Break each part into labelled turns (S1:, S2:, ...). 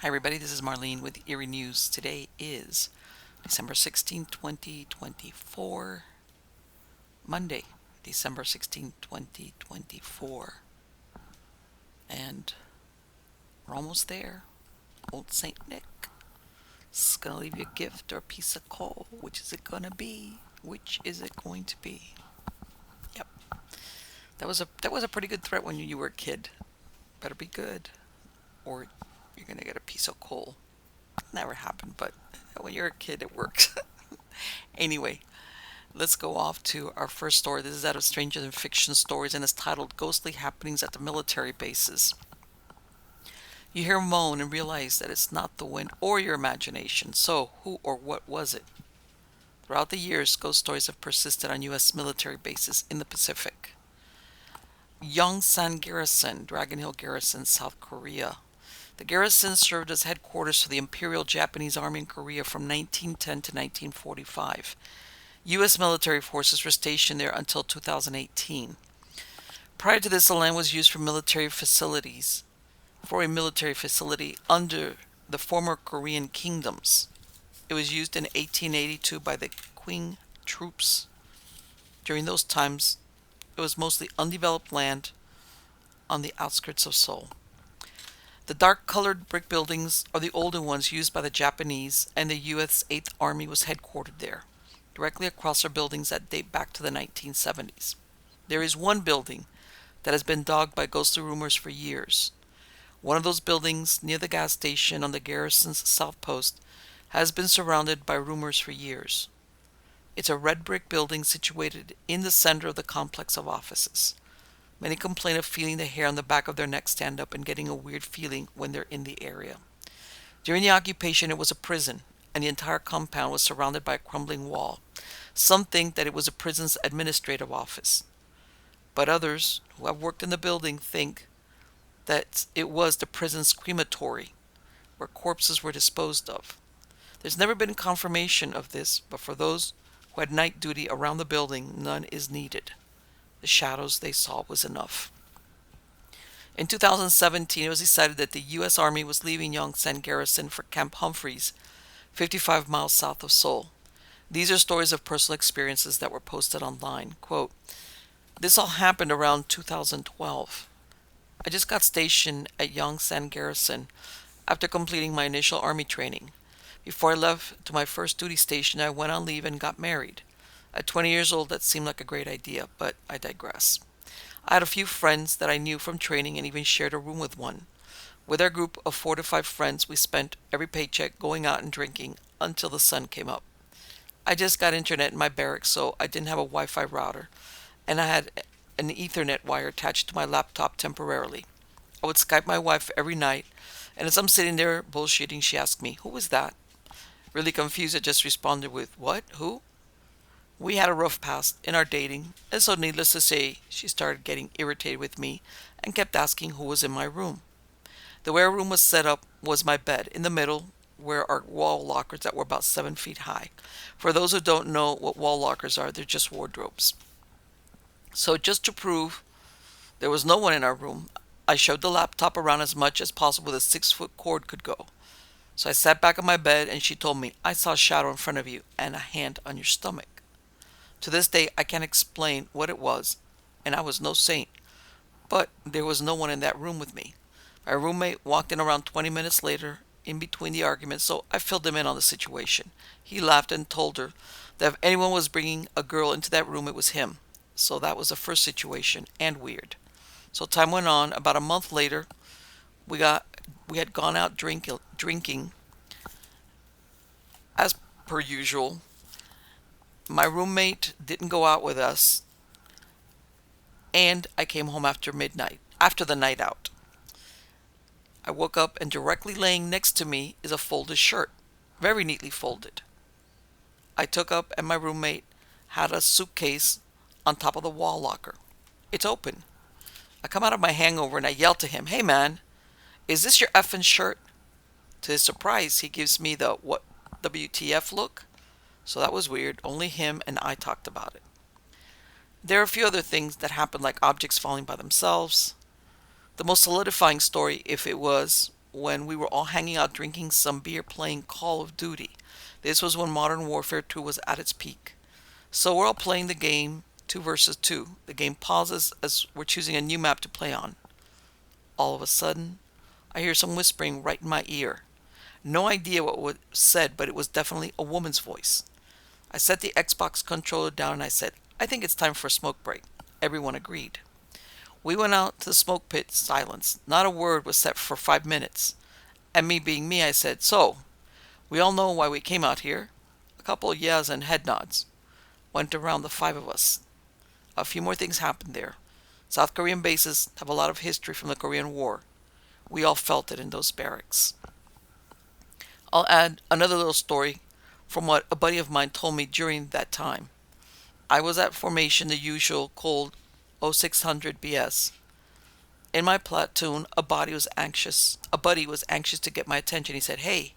S1: Hi everybody, this is Marlene with Eerie News. Today is December 16th, 2024, Monday, December 16th, 2024. And we're almost there. Old Saint Nick is going to leave you a gift or a piece of coal. Which is it going to be? Which is it going to be? Yep. That was a pretty good threat when you were a kid. Better be good or you're going to get a piece of coal. Never happened, but when you're a kid it works. Anyway, let's go off to our first story. This is out of Stranger Than Fiction Stories and it's titled Ghostly Happenings at the Military Bases. You hear a moan and realize that it's not the wind or your imagination. So, who or what was it? Throughout the years, ghost stories have persisted on U.S. military bases in the Pacific. Yongsan Garrison, Dragon Hill Garrison, South Korea. The garrison served as headquarters for the Imperial Japanese Army in Korea from 1910 to 1945. U.S. military forces were stationed there until 2018. Prior to this, the land was used for a military facility under the former Korean kingdoms. It was used in 1882 by the Qing troops. During those times, it was mostly undeveloped land on the outskirts of Seoul. The dark-colored brick buildings are the older ones used by the Japanese, and the U.S. 8th Army was headquartered there. Directly across are buildings that date back to the 1970s. There is one building that has been dogged by ghostly rumors for years. One of those buildings, near the gas station on the garrison's south post, has been surrounded by rumors for years. It's a red brick building situated in the center of the complex of offices. Many complain of feeling the hair on the back of their neck stand up and getting a weird feeling when they're in the area. During the occupation, it was a prison, and the entire compound was surrounded by a crumbling wall. Some think that it was a prison's administrative office, but others who have worked in the building think that it was the prison's crematory, where corpses were disposed of. There's never been confirmation of this, but for those who had night duty around the building, none is needed. The shadows they saw was enough. In 2017, it was decided that the U.S. Army was leaving Yongsan Garrison for Camp Humphreys, 55 miles south of Seoul. These are stories of personal experiences that were posted online. Quote, "This all happened around 2012. I just got stationed at Yongsan Garrison after completing my initial Army training. Before I left to my first duty station, I went on leave and got married. At 20 years old, that seemed like a great idea, but I digress. I had a few friends that I knew from training and even shared a room with one. With our group of 4 to 5 friends, we spent every paycheck going out and drinking until the sun came up. I just got internet in my barracks, so I didn't have a Wi-Fi router, and I had an Ethernet wire attached to my laptop temporarily. I would Skype my wife every night, and as I'm sitting there bullshitting, she asked me, 'Who was that?' Really confused, I just responded with, 'What? Who?' We had a rough past in our dating, and so needless to say, she started getting irritated with me and kept asking who was in my room. The way our room was set up was my bed in the middle, where our wall lockers that were about 7 feet high. For those who don't know what wall lockers are, they're just wardrobes. So just to prove there was no one in our room, I shoved the laptop around as much as possible the 6-foot cord could go. So I sat back on my bed and she told me, 'I saw a shadow in front of you and a hand on your stomach.' To this day, I can't explain what it was, and I was no saint, but there was no one in that room with me. My roommate walked in around 20 minutes later, in between the arguments, so I filled him in on the situation. He laughed and told her that if anyone was bringing a girl into that room, it was him. So that was the first situation, and weird. So time went on. About a month later, we had gone out drinking as per usual. My roommate didn't go out with us, and I came home after midnight, after the night out. I woke up and directly laying next to me is a folded shirt, very neatly folded. I took up and my roommate had a suitcase on top of the wall locker. It's open. I come out of my hangover and I yell to him, 'Hey man, is this your effing shirt?' To his surprise, he gives me the what WTF look. So that was weird. Only him and I talked about it. There are a few other things that happened, like objects falling by themselves. The most solidifying story, if it was when we were all hanging out drinking some beer playing Call of Duty. This was when Modern Warfare 2 was at its peak. So we're all playing the game 2 versus 2. The game pauses as we're choosing a new map to play on. All of a sudden, I hear some whispering right in my ear. No idea what was said, but it was definitely a woman's voice. I set the Xbox controller down and I said, "I think it's time for a smoke break." Everyone agreed. We went out to the smoke pit, silence. Not a word was said for 5 minutes. And me being me, I said, "So, we all know why we came out here?" A couple of yeahs and head nods went around the 5 of us. A few more things happened there. South Korean bases have a lot of history from the Korean War. We all felt it in those barracks. I'll add another little story from what a buddy of mine told me during that time. I was at formation, the usual cold 0600 BS. In my platoon, a buddy was anxious to get my attention. He said, hey,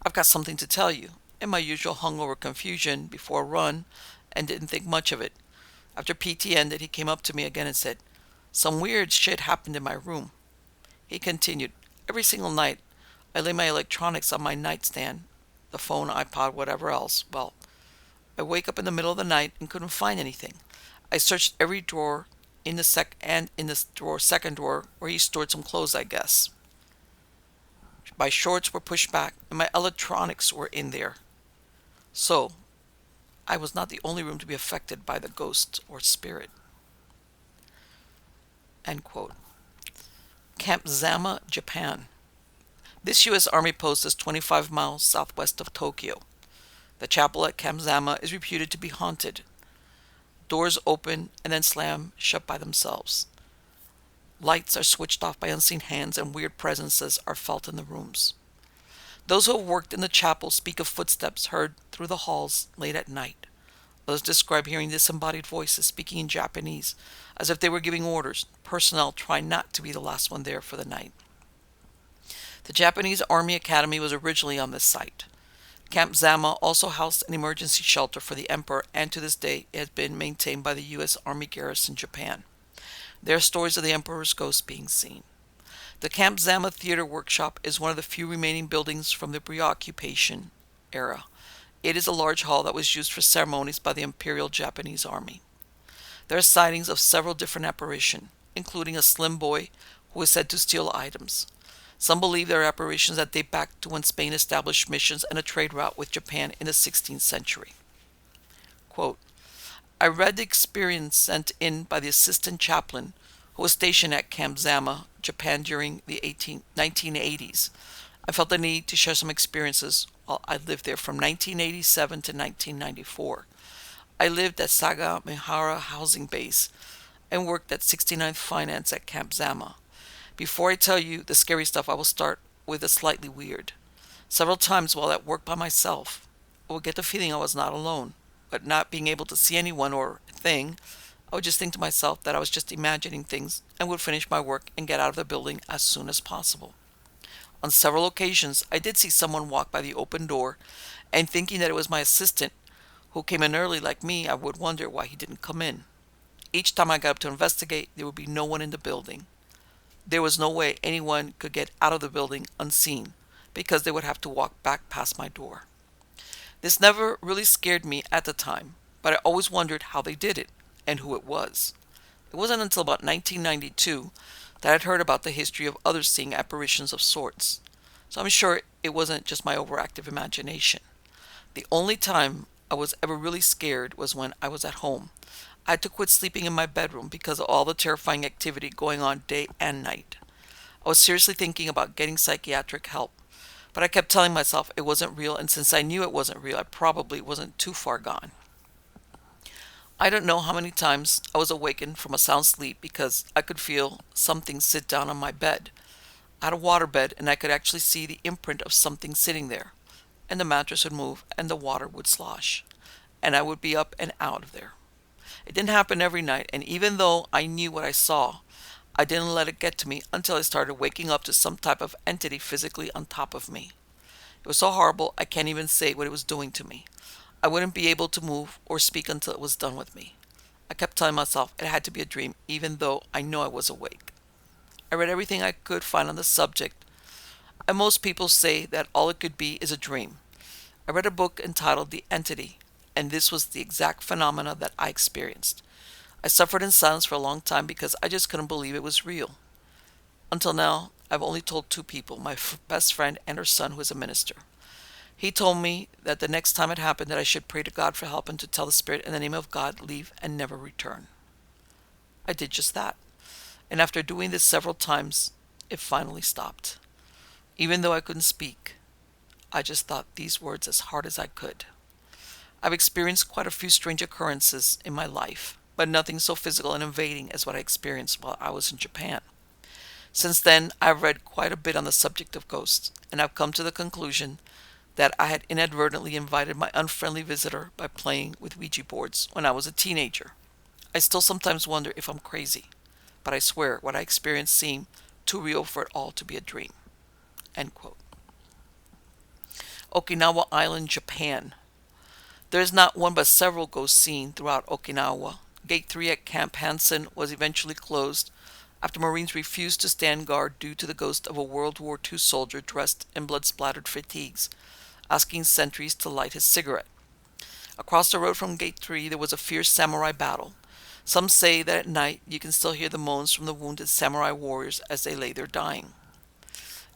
S1: I've got something to tell you." In my usual hungover confusion before a run, and didn't think much of it. After PT ended, he came up to me again and said, "Some weird shit happened in my room." He continued, "Every single night, I lay my electronics on my nightstand, the phone, iPod, whatever else. Well, I wake up in the middle of the night and couldn't find anything. I searched every drawer in the second drawer where he stored some clothes, I guess. My shorts were pushed back and my electronics were in there. So, I was not the only room to be affected by the ghost or spirit." End quote. Camp Zama, Japan. This U.S. Army post is 25 miles southwest of Tokyo. The chapel at Camp Zama is reputed to be haunted. Doors open and then slam shut by themselves. Lights are switched off by unseen hands and weird presences are felt in the rooms. Those who have worked in the chapel speak of footsteps heard through the halls late at night. Others describe hearing disembodied voices speaking in Japanese, as if they were giving orders. Personnel try not to be the last one there for the night. The Japanese Army Academy was originally on this site. Camp Zama also housed an emergency shelter for the emperor, and to this day it has been maintained by the U.S. Army garrison Japan. There are stories of the emperor's ghost being seen. The Camp Zama Theater Workshop is one of the few remaining buildings from the pre-occupation era. It is a large hall that was used for ceremonies by the Imperial Japanese Army. There are sightings of several different apparitions, including a slim boy who is said to steal items. Some believe there are apparitions that date back to when Spain established missions and a trade route with Japan in the 16th century. Quote, "I read the experience sent in by the assistant chaplain who was stationed at Camp Zama, Japan during the 1980s. I felt the need to share some experiences while I lived there from 1987 to 1994. I lived at Sagamihara Housing Base and worked at 69th Finance at Camp Zama. Before I tell you the scary stuff, I will start with the slightly weird. Several times while at work by myself, I would get the feeling I was not alone, but not being able to see anyone or thing, I would just think to myself that I was just imagining things and would finish my work and get out of the building as soon as possible. On several occasions, I did see someone walk by the open door, and thinking that it was my assistant who came in early like me, I would wonder why he didn't come in. Each time I got up to investigate, there would be no one in the building. There was no way anyone could get out of the building unseen, because they would have to walk back past my door. This never really scared me at the time, but I always wondered how they did it, and who it was. It wasn't until about 1992 that I'd heard about the history of others seeing apparitions of sorts, so I'm sure it wasn't just my overactive imagination. The only time I was ever really scared was when I was at home. I had to quit sleeping in my bedroom because of all the terrifying activity going on day and night. I was seriously thinking about getting psychiatric help, but I kept telling myself it wasn't real, and since I knew it wasn't real, I probably wasn't too far gone. I don't know how many times I was awakened from a sound sleep because I could feel something sit down on my bed. I had a water bed and I could actually see the imprint of something sitting there, and the mattress would move and the water would slosh, and I would be up and out of there. It didn't happen every night, and even though I knew what I saw, I didn't let it get to me until I started waking up to some type of entity physically on top of me. It was so horrible I can't even say what it was doing to me. I wouldn't be able to move or speak until it was done with me. I kept telling myself it had to be a dream, even though I know I was awake. I read everything I could find on the subject, and most people say that all it could be is a dream. I read a book entitled The Entity, and this was the exact phenomena that I experienced. I suffered in silence for a long time because I just couldn't believe it was real. Until now, I've only told two people, my best friend and her son who is a minister. He told me that the next time it happened that I should pray to God for help and to tell the spirit in the name of God, leave and never return. I did just that. And after doing this several times, it finally stopped. Even though I couldn't speak, I just thought these words as hard as I could. I've experienced quite a few strange occurrences in my life, but nothing so physical and invading as what I experienced while I was in Japan. Since then, I've read quite a bit on the subject of ghosts, and I've come to the conclusion that I had inadvertently invited my unfriendly visitor by playing with Ouija boards when I was a teenager. I still sometimes wonder if I'm crazy, but I swear what I experienced seemed too real for it all to be a dream. End quote. Okinawa Island, Japan. There is not one but several ghosts seen throughout Okinawa. Gate 3 at Camp Hansen was eventually closed after Marines refused to stand guard due to the ghost of a World War II soldier dressed in blood-splattered fatigues, asking sentries to light his cigarette. Across the road from Gate 3 there was a fierce samurai battle. Some say that at night you can still hear the moans from the wounded samurai warriors as they lay there dying.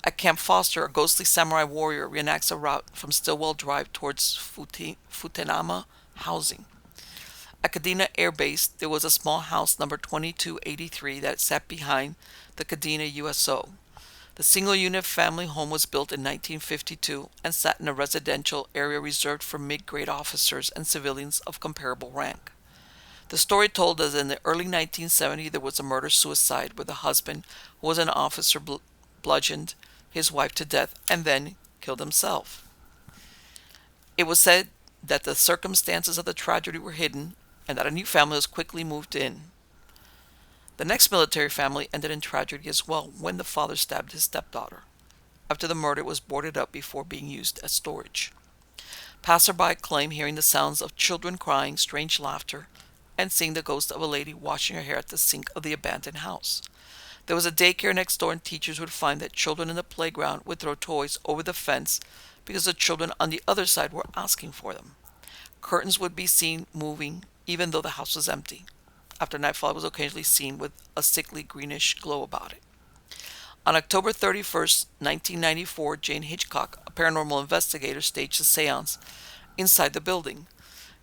S1: At Camp Foster, a ghostly samurai warrior reenacts a route from Stillwell Drive towards Futenama housing. At Kadena Air Base, there was a small house number 2283 that sat behind the Kadena USO. The single-unit family home was built in 1952 and sat in a residential area reserved for mid-grade officers and civilians of comparable rank. The story told us in the early 1970s there was a murder-suicide where the husband, who was an officer, bludgeoned his wife to death and then killed himself. It was said that the circumstances of the tragedy were hidden and that a new family was quickly moved in. The next military family ended in tragedy as well when the father stabbed his stepdaughter. After the murder, it was boarded up before being used as storage. Passerby claim hearing the sounds of children crying, strange laughter, and seeing the ghost of a lady washing her hair at the sink of the abandoned house. There was a daycare next door, and teachers would find that children in the playground would throw toys over the fence because the children on the other side were asking for them. Curtains would be seen moving even though the house was empty. After nightfall, it was occasionally seen with a sickly greenish glow about it. On October 31st, 1994, Jane Hitchcock, a paranormal investigator, staged a seance inside the building.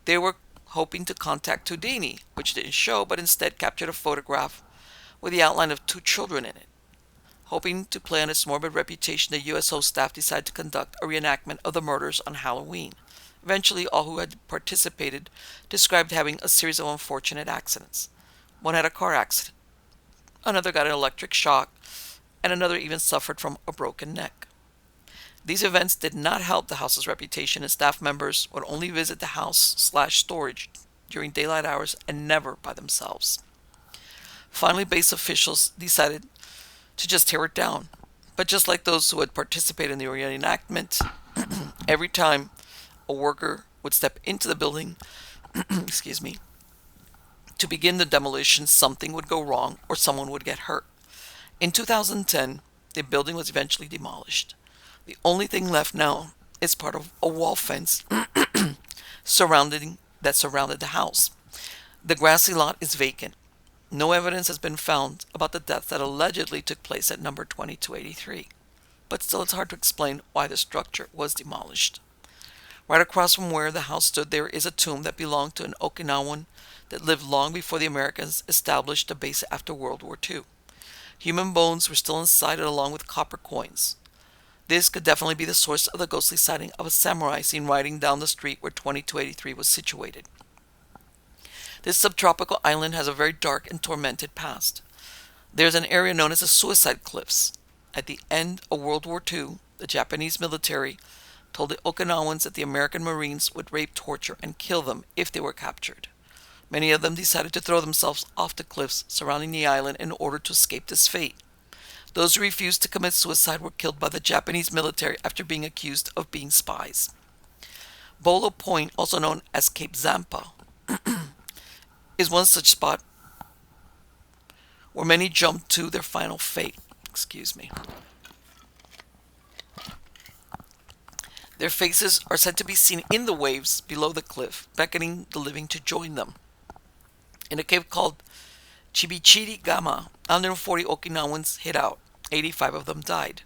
S1: They were hoping to contact Houdini, which didn't show, but instead captured a photograph with the outline of two children in it. Hoping to play on its morbid reputation, the USO staff decided to conduct a reenactment of the murders on Halloween. Eventually, all who had participated described having a series of unfortunate accidents. One had a car accident, another got an electric shock, and another even suffered from a broken neck. These events did not help the house's reputation, and staff members would only visit the house/storage during daylight hours and never by themselves. Finally, base officials decided to just tear it down. But just like those who had participated in the reenactment, every time a worker would step into the building, excuse me, to begin the demolition, something would go wrong or someone would get hurt. In 2010, the building was eventually demolished. The only thing left now is part of a wall fence surrounded the house. The grassy lot is vacant. No evidence has been found about the death that allegedly took place at number 2283. But still, it's hard to explain why the structure was demolished. Right across from where the house stood, there is a tomb that belonged to an Okinawan that lived long before the Americans established the base after World War II. Human bones were still inside it along with copper coins. This could definitely be the source of the ghostly sighting of a samurai seen riding down the street where 2283 was situated. This subtropical island has a very dark and tormented past. There's an area known as the Suicide Cliffs. At the end of World War II, the Japanese military told the Okinawans that the American Marines would rape, torture, and kill them if they were captured. Many of them decided to throw themselves off the cliffs surrounding the island in order to escape this fate. Those who refused to commit suicide were killed by the Japanese military after being accused of being spies. Bolo Point, also known as Cape Zampa, is one such spot where many jump to their final fate. Excuse me. Their faces are said to be seen in the waves below the cliff, beckoning the living to join them. In a cave called Chibichiri-gama, 140 Okinawans hid out. 85 of them died.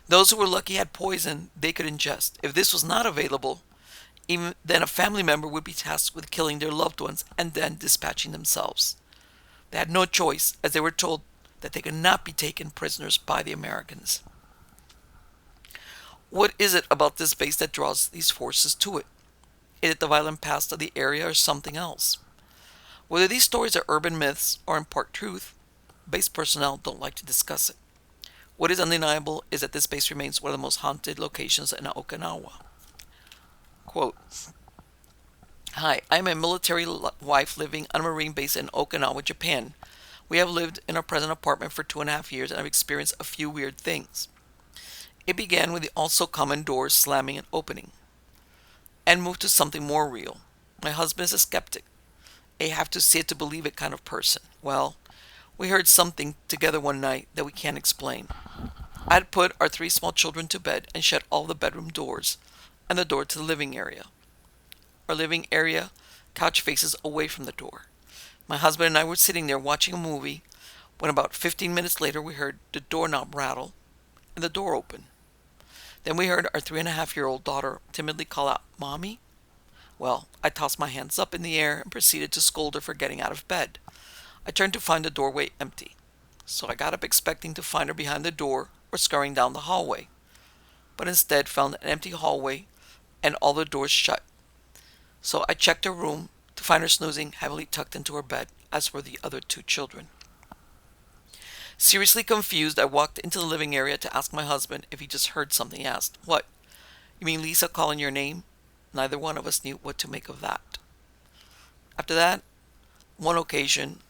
S1: Those who were lucky had poison they could ingest. If this was not available, even then a family member would be tasked with killing their loved ones and then dispatching themselves. They had no choice, as they were told that they could not be taken prisoners by the Americans. What is it about this base that draws these forces to it? Is it the violent past of the area or something else? Whether these stories are urban myths or in part truth, base personnel don't like to discuss it. What is undeniable is that this base remains one of the most haunted locations in Okinawa. Quote, "Hi, I'm a military wife living on a marine base in Okinawa, Japan. We have lived in our present apartment for 2.5 years and I've experienced a few weird things. It began with the also common doors slamming and opening, and moved to something more real. My husband is a skeptic, a have to see it to believe it kind of person. Well, we heard something together one night that we can't explain. I had put our 3 small children to bed and shut all the bedroom doors and the door to the living area. Our living area couch faces away from the door. My husband and I were sitting there watching a movie when about 15 minutes later we heard the doorknob rattle and the door open. Then we heard our 3.5-year-old daughter timidly call out, 'Mommy?' Well, I tossed my hands up in the air and proceeded to scold her for getting out of bed. I turned to find the doorway empty. So I got up expecting to find her behind the door or scurrying down the hallway, but instead found an empty hallway and all the doors shut. So I checked her room to find her snoozing heavily tucked into her bed, as were the other 2 children. Seriously confused, I walked into the living area to ask my husband if he just heard something. He asked, 'What? You mean Lisa calling your name?' Neither one of us knew what to make of that. After that, one occasion,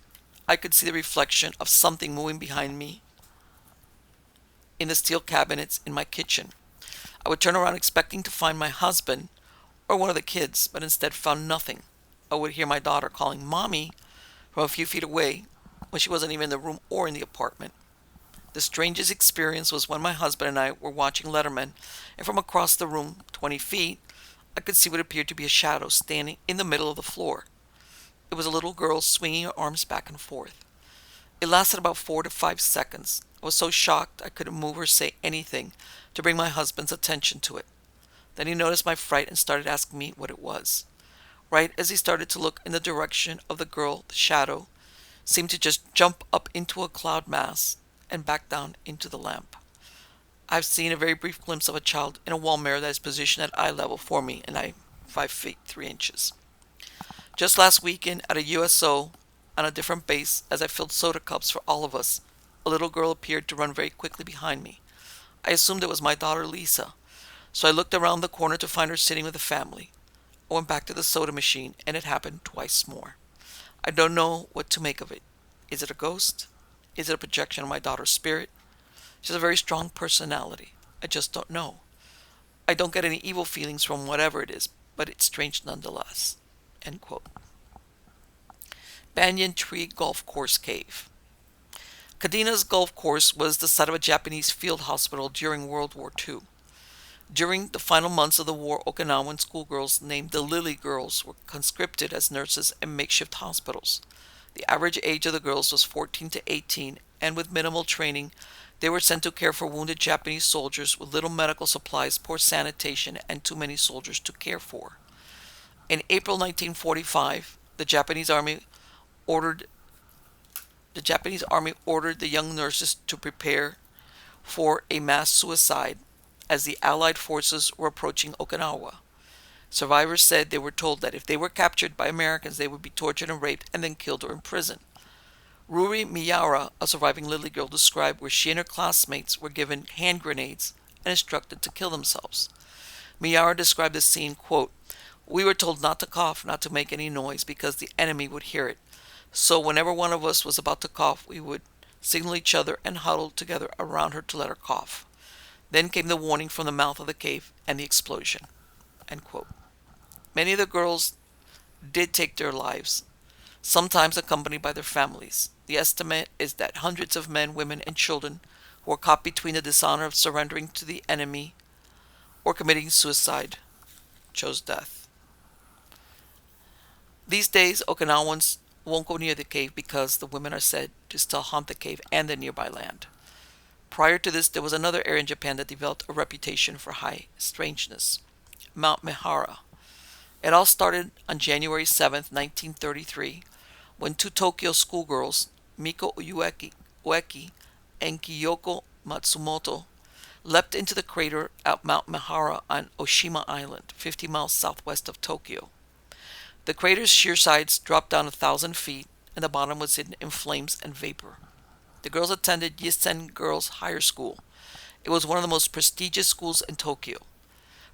S1: I could see the reflection of something moving behind me in the steel cabinets in my kitchen. I would turn around expecting to find my husband or one of the kids, but instead found nothing. I would hear my daughter calling 'Mommy' from a few feet away when she wasn't even in the room or in the apartment. The strangest experience was when my husband and I were watching Letterman, and from across the room, 20 feet, I could see what appeared to be a shadow standing in the middle of the floor. It was a little girl swinging her arms back and forth. It lasted about 4 to 5 seconds. I was so shocked I couldn't move or say anything to bring my husband's attention to it. Then he noticed my fright and started asking me what it was. Right as he started to look in the direction of the girl, the shadow seemed to just jump up into a cloud mass and back down into the lamp. I've seen a very brief glimpse of a child in a wall mirror that is positioned at eye level for me, and I'm 5 feet 3 inches. Just last weekend at a USO on a different base, as I filled soda cups for all of us, a little girl appeared to run very quickly behind me. I assumed it was my daughter Lisa, so I looked around the corner to find her sitting with the family. I went back to the soda machine, and it happened twice more. I don't know what to make of it. Is it a ghost? Is it a projection of my daughter's spirit? She has a very strong personality. I just don't know. I don't get any evil feelings from whatever it is, but it's strange nonetheless." End quote. Banyan Tree Golf Course Cave. Kadina's golf course was the site of a Japanese field hospital during World War II. During the final months of the war, Okinawan schoolgirls named the Lily Girls were conscripted as nurses in makeshift hospitals. The average age of the girls was 14 to 18, and with minimal training, they were sent to care for wounded Japanese soldiers with little medical supplies, poor sanitation, and too many soldiers to care for. In April 1945, the Japanese Army ordered the young nurses to prepare for a mass suicide as the Allied forces were approaching Okinawa. Survivors said they were told that if they were captured by Americans, they would be tortured and raped and then killed or imprisoned. Ruri Miyara, a surviving Lily girl, described where she and her classmates were given hand grenades and instructed to kill themselves. Miyara described the scene, quote, "We were told not to cough, not to make any noise, because the enemy would hear it. So whenever one of us was about to cough, we would signal each other and huddle together around her to let her cough. Then came the warning from the mouth of the cave and the explosion." End quote. Many of the girls did take their lives, sometimes accompanied by their families. The estimate is that hundreds of men, women, and children who were caught between the dishonor of surrendering to the enemy or committing suicide, chose death. These days, Okinawans won't go near the cave because the women are said to still haunt the cave and the nearby land. Prior to this, there was another area in Japan that developed a reputation for high strangeness, Mount Mihara. It all started on January 7, 1933, when two Tokyo schoolgirls, Miko Ueki and Kiyoko Matsumoto, leapt into the crater at Mount Mihara on Oshima Island, 50 miles southwest of Tokyo. The crater's sheer sides dropped down 1,000 feet, and the bottom was hidden in flames and vapor. The girls attended Yisen Girls Higher School. It was one of the most prestigious schools in Tokyo.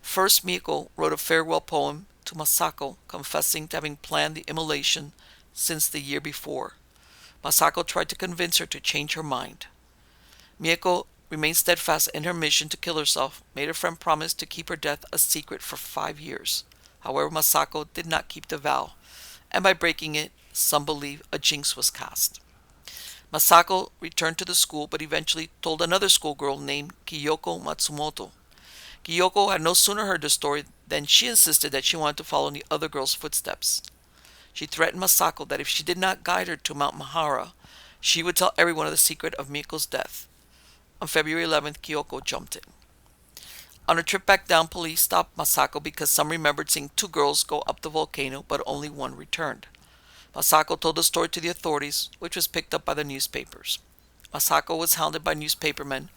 S1: First, Miko wrote a farewell poem to Masako, confessing to having planned the immolation since the year before. Masako tried to convince her to change her mind. Miko remained steadfast in her mission to kill herself, made her friend promise to keep her death a secret for 5 years. However, Masako did not keep the vow, and by breaking it, some believe a jinx was cast. Masako returned to the school, but eventually told another schoolgirl named Kiyoko Matsumoto. Kiyoko had no sooner heard the story than she insisted that she wanted to follow in the other girl's footsteps. She threatened Masako that if she did not guide her to Mount Mihara, she would tell everyone of the secret of Miko's death. On February 11th, Kiyoko jumped in. On a trip back down, police stopped Masako because some remembered seeing two girls go up the volcano, but only one returned. Masako told the story to the authorities, which was picked up by the newspapers. Masako was hounded by newspapermen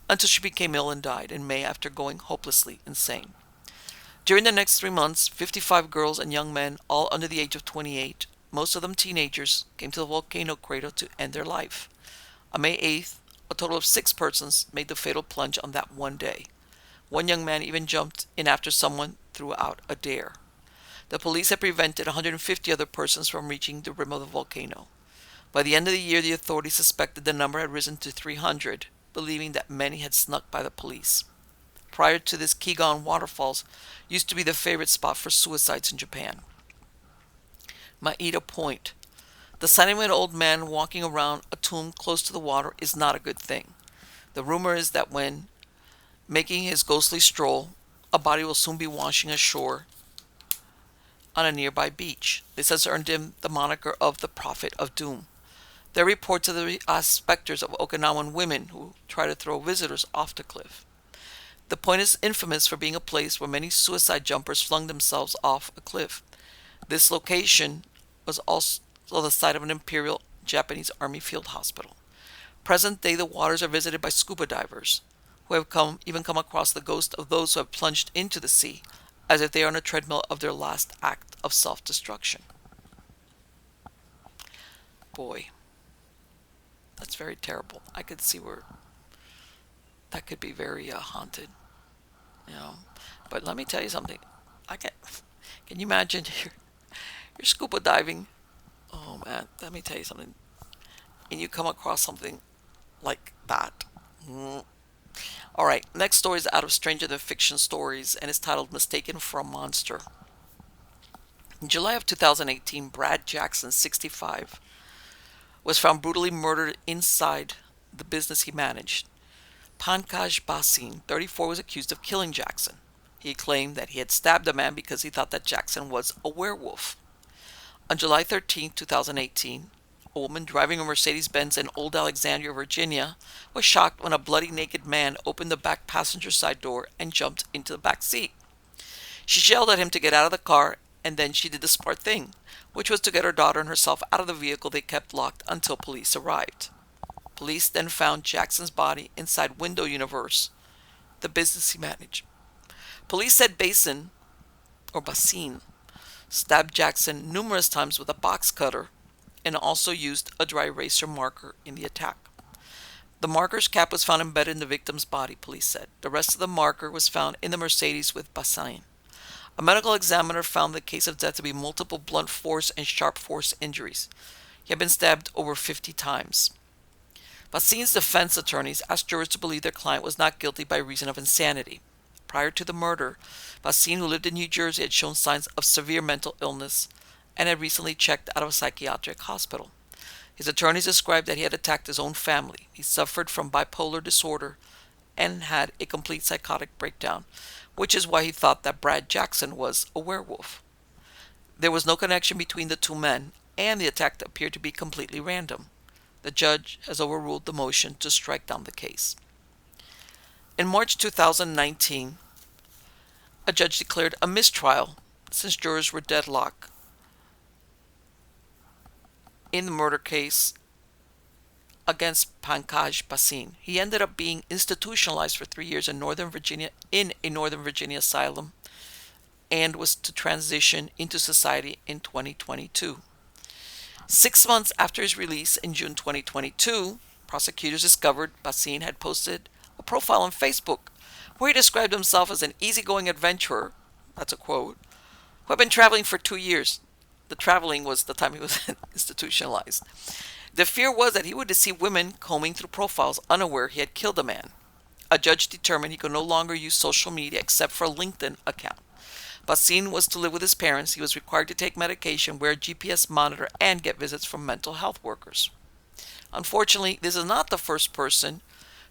S1: until she became ill and died in May after going hopelessly insane. During the next 3 months, 55 girls and young men, all under the age of 28, most of them teenagers, came to the volcano crater to end their life. On May 8th, a total of 6 persons made the fatal plunge on that one day. One young man even jumped in after someone threw out a dare. The police had prevented 150 other persons from reaching the rim of the volcano. By the end of the year, the authorities suspected the number had risen to 300, believing that many had snuck by the police. Prior to this, Kigon Waterfalls used to be the favorite spot for suicides in Japan. Maeda Point. The sighting of an old man walking around a tomb close to the water is not a good thing. The rumor is that when making his ghostly stroll, a body will soon be washing ashore on a nearby beach. This has earned him the moniker of the Prophet of Doom. There are reports of the specters of Okinawan women who try to throw visitors off the cliff. The point is infamous for being a place where many suicide jumpers flung themselves off a cliff. This location was also the site of an Imperial Japanese Army field hospital. Present day, the waters are visited by scuba divers, who have even come across the ghost of those who have plunged into the sea, as if they are on a treadmill of their last act of self-destruction. Boy, that's very terrible. I could see where that could be very haunted, you know. But let me tell you something. Can you imagine you're scuba diving? Oh man, let me tell you something. And you come across something like that. Alright, next story is out of Stranger Than Fiction Stories, and it's titled Mistaken for a Monster. In July of 2018, Brad Jackson, 65, was found brutally murdered inside the business he managed. Pankaj Basin, 34, was accused of killing Jackson. He claimed that he had stabbed the man because he thought that Jackson was a werewolf. On July 13, 2018, a woman driving a Mercedes-Benz in Old Alexandria, Virginia, was shocked when a bloody naked man opened the back passenger side door and jumped into the back seat. She yelled at him to get out of the car, and then she did the smart thing, which was to get her daughter and herself out of the vehicle they kept locked until police arrived. Police then found Jackson's body inside Window Universe, the business he managed. Police said Basin stabbed Jackson numerous times with a box cutter and also used a dry eraser marker in the attack. The marker's cap was found embedded in the victim's body, police said. The rest of the marker was found in the Mercedes with Basin. A medical examiner found the case of death to be multiple blunt force and sharp force injuries. He had been stabbed over 50 times. Basin's defense attorneys asked jurors to believe their client was not guilty by reason of insanity. Prior to the murder, Basin, who lived in New Jersey, had shown signs of severe mental illness and had recently checked out of a psychiatric hospital. His attorneys described that he had attacked his own family. He suffered from bipolar disorder and had a complete psychotic breakdown, which is why he thought that Brad Jackson was a werewolf. There was no connection between the two men, and the attack appeared to be completely random. The judge has overruled the motion to strike down the case. In March 2019, a judge declared a mistrial since jurors were deadlocked in the murder case against Pankaj Bhasin. He ended up being institutionalized for 3 years in Northern Virginia in a Northern Virginia asylum and was to transition into society in 2022. 6 months after his release in June 2022, prosecutors discovered Bhasin had posted a profile on Facebook where he described himself as an easygoing adventurer, that's a quote, who had been traveling for 2 years. The traveling was the time he was institutionalized. The fear was that he would deceive women combing through profiles, unaware he had killed a man. A judge determined he could no longer use social media except for a LinkedIn account. Bhasin was to live with his parents. He was required to take medication, wear a GPS monitor, and get visits from mental health workers. Unfortunately, this is not the first person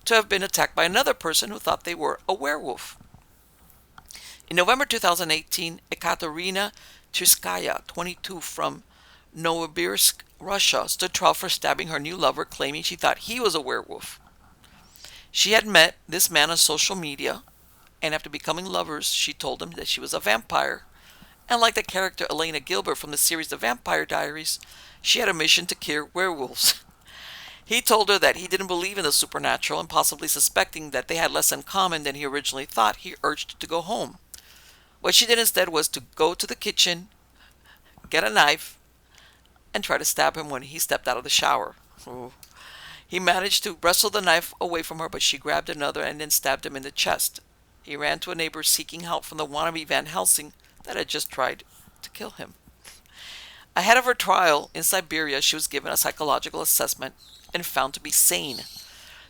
S1: to have been attacked by another person who thought they were a werewolf. In November 2018, Ekaterina Tverskaya, 22, from Novosibirsk, Russia, stood trial for stabbing her new lover, claiming she thought he was a werewolf. She had met this man on social media, and after becoming lovers, she told him that she was a vampire. And like the character Elena Gilbert from the series The Vampire Diaries, she had a mission to kill werewolves. He told her that he didn't believe in the supernatural, and possibly suspecting that they had less in common than he originally thought, he urged her to go home. What she did instead was to go to the kitchen, get a knife, and try to stab him when he stepped out of the shower. Ooh. He managed to wrestle the knife away from her, but she grabbed another and then stabbed him in the chest. He ran to a neighbor seeking help from the wannabe Van Helsing that had just tried to kill him. Ahead of her trial in Siberia, she was given a psychological assessment and found to be sane.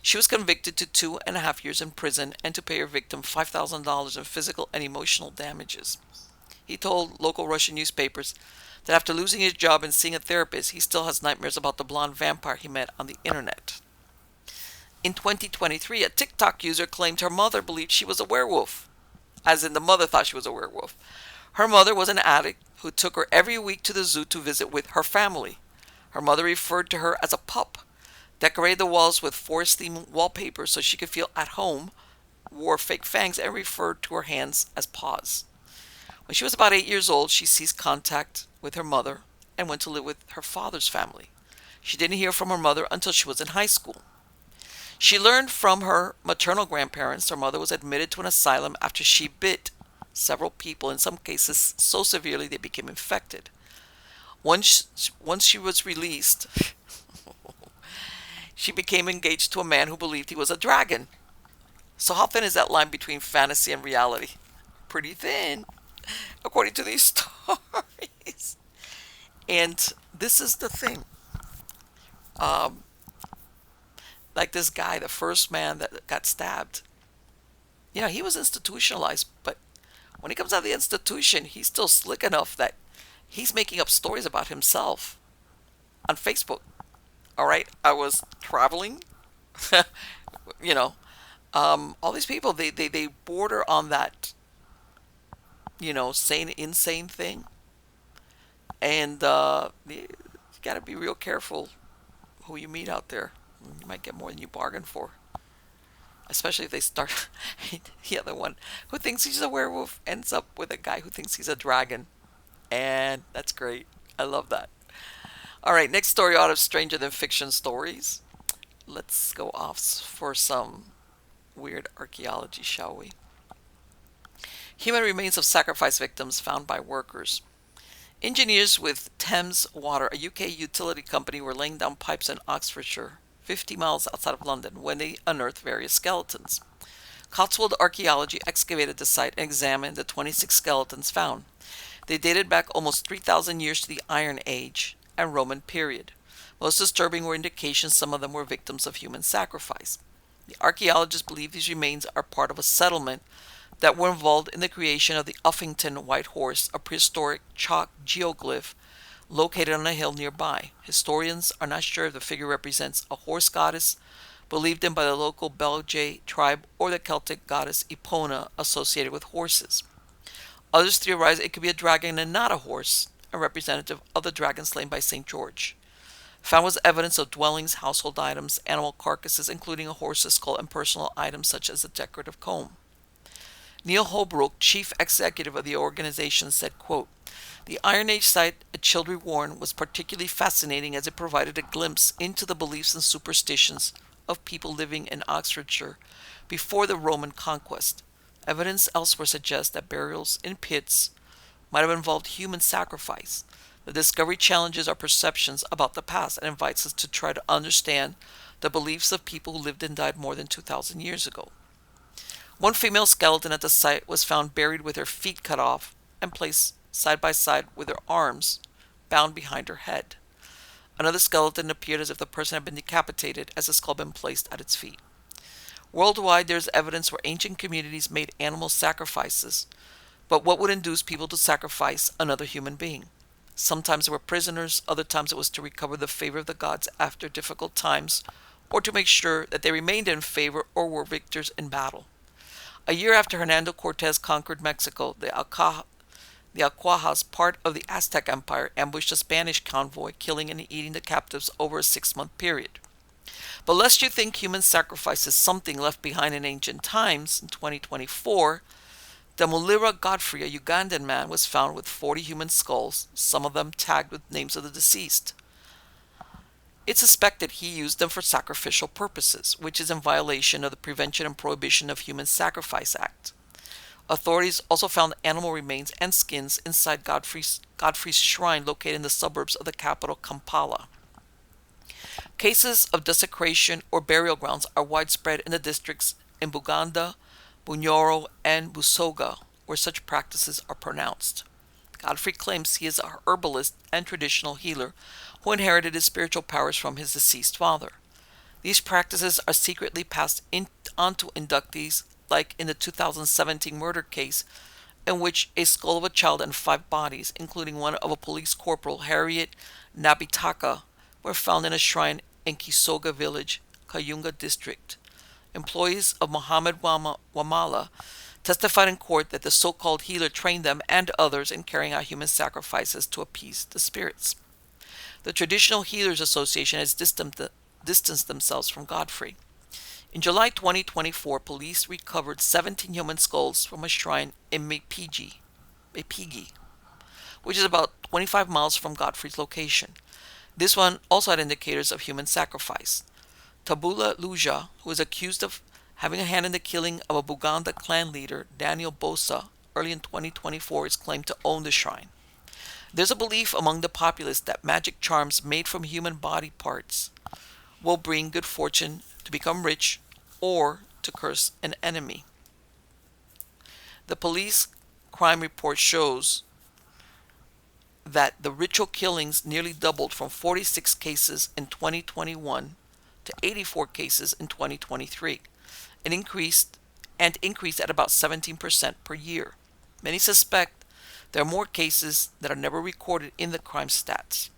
S1: She was convicted to 2.5 years in prison and to pay her victim $5,000 in physical and emotional damages. He told local Russian newspapers that after losing his job and seeing a therapist, he still has nightmares about the blonde vampire he met on the internet. In 2023, a TikTok user claimed her mother believed she was a werewolf, as in the mother thought she was a werewolf. Her mother was an addict who took her every week to the zoo to visit with her family. Her mother referred to her as a pup, decorated the walls with forest-themed wallpaper so she could feel at home, wore fake fangs, and referred to her hands as paws. When she was about 8 years old, she ceased contact with her mother and went to live with her father's family. She didn't hear from her mother until she was in high school. She learned from her maternal grandparents her mother was admitted to an asylum after she bit several people, in some cases so severely they became infected. Once she was released, she became engaged to a man who believed he was a dragon. So how thin is that line between fantasy and reality? Pretty thin, according to these stories. And this is the thing. Like this guy, the first man that got stabbed, he was institutionalized, but when he comes out of the institution, he's still slick enough that he's making up stories about himself on Facebook. All right, I was traveling, all these people, they border on that, insane thing. And you got to be real careful who you meet out there. You might get more than you bargained for. Especially if they start, the other one who thinks he's a werewolf ends up with a guy who thinks he's a dragon. And that's great. I love that. All right, next story out of Stranger Than Fiction stories. Let's go off for some weird archaeology, shall we? Human remains of sacrifice victims found by workers. Engineers with Thames Water, a UK utility company, were laying down pipes in Oxfordshire, 50 miles outside of London, when they unearthed various skeletons. Cotswold Archaeology excavated the site and examined the 26 skeletons found. They dated back almost 3,000 years to the Iron Age and Roman period. Most disturbing were indications some of them were victims of human sacrifice. The archaeologists believe these remains are part of a settlement that were involved in the creation of the Uffington White Horse, a prehistoric chalk geoglyph located on a hill nearby. Historians are not sure if the figure represents a horse goddess, believed in by the local Belgae tribe or the Celtic goddess Epona associated with horses. Others theorize it could be a dragon and not a horse, a representative of the dragon slain by St. George. Found was evidence of dwellings, household items, animal carcasses, including a horse's skull, and personal items such as a decorative comb. Neil Holbrook, chief executive of the organization, said, quote, "The Iron Age site at Childry Warren was particularly fascinating as it provided a glimpse into the beliefs and superstitions of people living in Oxfordshire before the Roman conquest. Evidence elsewhere suggests that burials in pits might have involved human sacrifice. The discovery challenges our perceptions about the past and invites us to try to understand the beliefs of people who lived and died more than 2,000 years ago." One female skeleton at the site was found buried with her feet cut off and placed side by side with her arms bound behind her head. Another skeleton appeared as if the person had been decapitated, as the skull had been placed at its feet. Worldwide, there is evidence where ancient communities made animal sacrifices, but what would induce people to sacrifice another human being? Sometimes they were prisoners, other times it was to recover the favor of the gods after difficult times, or to make sure that they remained in favor or were victors in battle. A year after Hernando Cortez conquered Mexico, the Alquajas, part of the Aztec Empire, ambushed a Spanish convoy, killing and eating the captives over a 6-month period. But lest you think human sacrifice is something left behind in ancient times, in 2024, the Mulira Godfrey, a Ugandan man, was found with 40 human skulls, some of them tagged with names of the deceased. It's suspected he used them for sacrificial purposes, which is in violation of the Prevention and Prohibition of Human Sacrifice Act. Authorities also found animal remains and skins inside Godfrey's shrine located in the suburbs of the capital, Kampala. Cases of desecration or burial grounds are widespread in the districts in Buganda, Bunyoro, and Busoga, where such practices are pronounced. Godfrey claims he is a herbalist and traditional healer who inherited his spiritual powers from his deceased father. These practices are secretly passed on to inductees, like in the 2017 murder case, in which a skull of a child and 5 bodies, including one of a police corporal, Harriet Nabitaka, were found in a shrine in Kisoga village, Kayunga district. Employees of Muhammad Wamala testified in court that the so-called healer trained them and others in carrying out human sacrifices to appease the spirits. The Traditional Healers Association has distanced themselves from Godfrey. In July 2024, police recovered 17 human skulls from a shrine in Mapigi, which is about 25 miles from Godfrey's location. This one also had indicators of human sacrifice. Tabula Luja, who is accused of having a hand in the killing of a Buganda clan leader, Daniel Bosa, early in 2024, is claimed to own the shrine. There's a belief among the populace that magic charms made from human body parts will bring good fortune, to become rich, or to curse an enemy. The police crime report shows that the ritual killings nearly doubled from 46 cases in 2021 to 84 cases in 2023, and increased at about 17% per year. Many suspect there are more cases that are never recorded in the crime stats.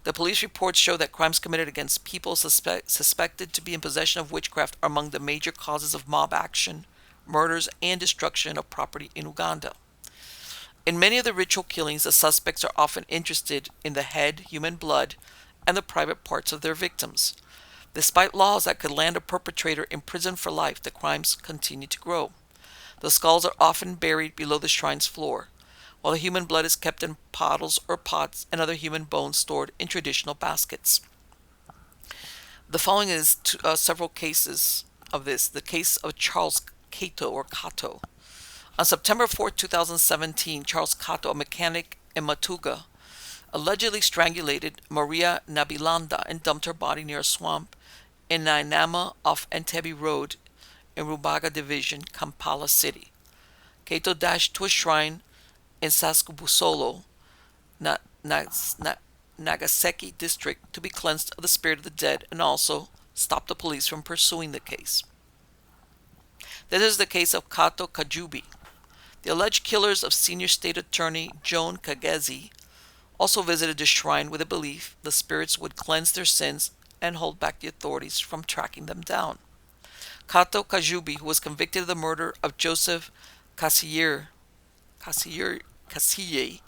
S1: The police reports show that crimes committed against people suspected to be in possession of witchcraft are among the major causes of mob action, murders, and destruction of property in Uganda. In many of the ritual killings, the suspects are often interested in the head, human blood, and the private parts of their victims. Despite laws that could land a perpetrator in prison for life, the crimes continue to grow. The skulls are often buried below the shrine's floor, while the human blood is kept in bottles or pots and other human bones stored in traditional baskets. The following is several cases of this. The case of Charles Cato. On September 4, 2017, Charles Cato, a mechanic in Matuga, allegedly strangulated Maria Nabilanda and dumped her body near a swamp in Nainama off Entebbe Road in Rubaga Division, Kampala City. Cato dashed to a shrine in Saskubusolo, Nagaseki district, to be cleansed of the spirit of the dead and also stop the police from pursuing the case. Then there's the case of Kato Kajubi. The alleged killers of Senior State Attorney Joan Kagezi also visited the shrine with a belief the spirits would cleanse their sins and hold back the authorities from tracking them down. Kato Kajubi, who was convicted of the murder of Joseph Cassier, Cassier, Cassier,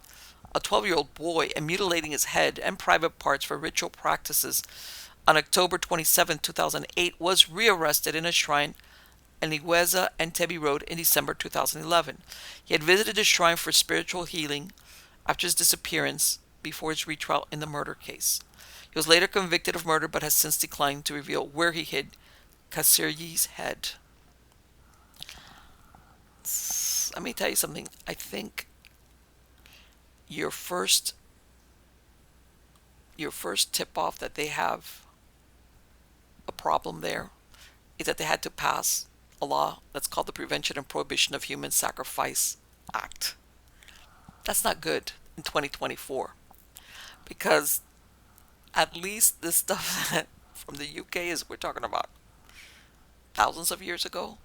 S1: a 12-year-old boy, and mutilating his head and private parts for ritual practices on October 27, 2008, was rearrested in a shrine in Igueza and Tebi Road in December 2011. He had visited the shrine for spiritual healing after his disappearance before his retrial in the murder case. He was later convicted of murder but has since declined to reveal where he hid Kassiryi's head. Let me tell you something. I think your first tip off that they have a problem there is that they had to pass a law that's called the Prevention and Prohibition of Human Sacrifice Act. That's not good in 2024, because at least this stuff from the UK is, we're talking about thousands of years ago,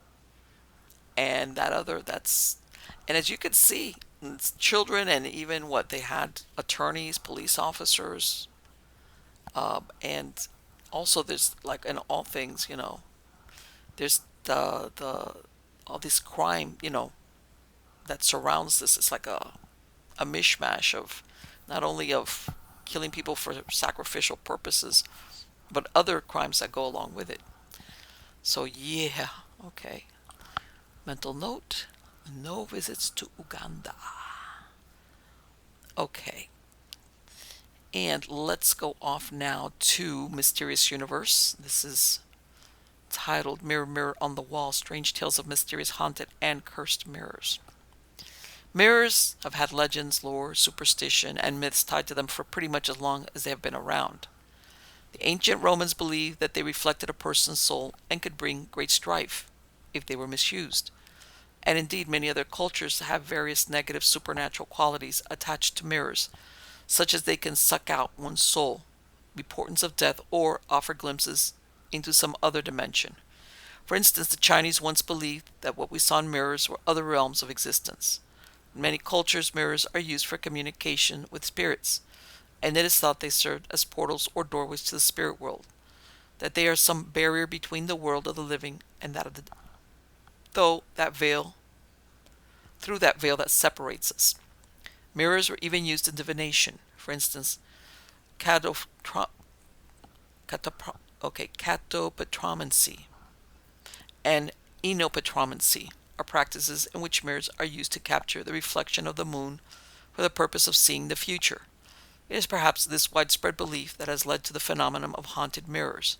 S1: and and as you can see, it's children, and even what they had, attorneys, police officers, and also there's, like, in all things, there's the all this crime, that surrounds this. It's like a mishmash of not only of killing people for sacrificial purposes, but other crimes that go along with it. So yeah, okay. Mental note: no visits to Uganda. Okay. And let's go off now to Mysterious Universe. This is titled Mirror, Mirror on the Wall, Strange Tales of Mysterious Haunted and Cursed Mirrors. Mirrors have had legends, lore, superstition, and myths tied to them for pretty much as long as they have been around. The ancient Romans believed that they reflected a person's soul and could bring great strife if they were misused. And indeed, many other cultures have various negative supernatural qualities attached to mirrors, such as they can suck out one's soul, be portents of death, or offer glimpses into some other dimension. For instance, the Chinese once believed that what we saw in mirrors were other realms of existence. In many cultures, mirrors are used for communication with spirits, and it is thought they served as portals or doorways to the spirit world, that they are some barrier between the world of the living and that of the dead, through that veil that separates us. Mirrors were even used in divination. For instance, catopetromancy and enopetromancy are practices in which mirrors are used to capture the reflection of the moon for the purpose of seeing the future. It is perhaps this widespread belief that has led to the phenomenon of haunted mirrors,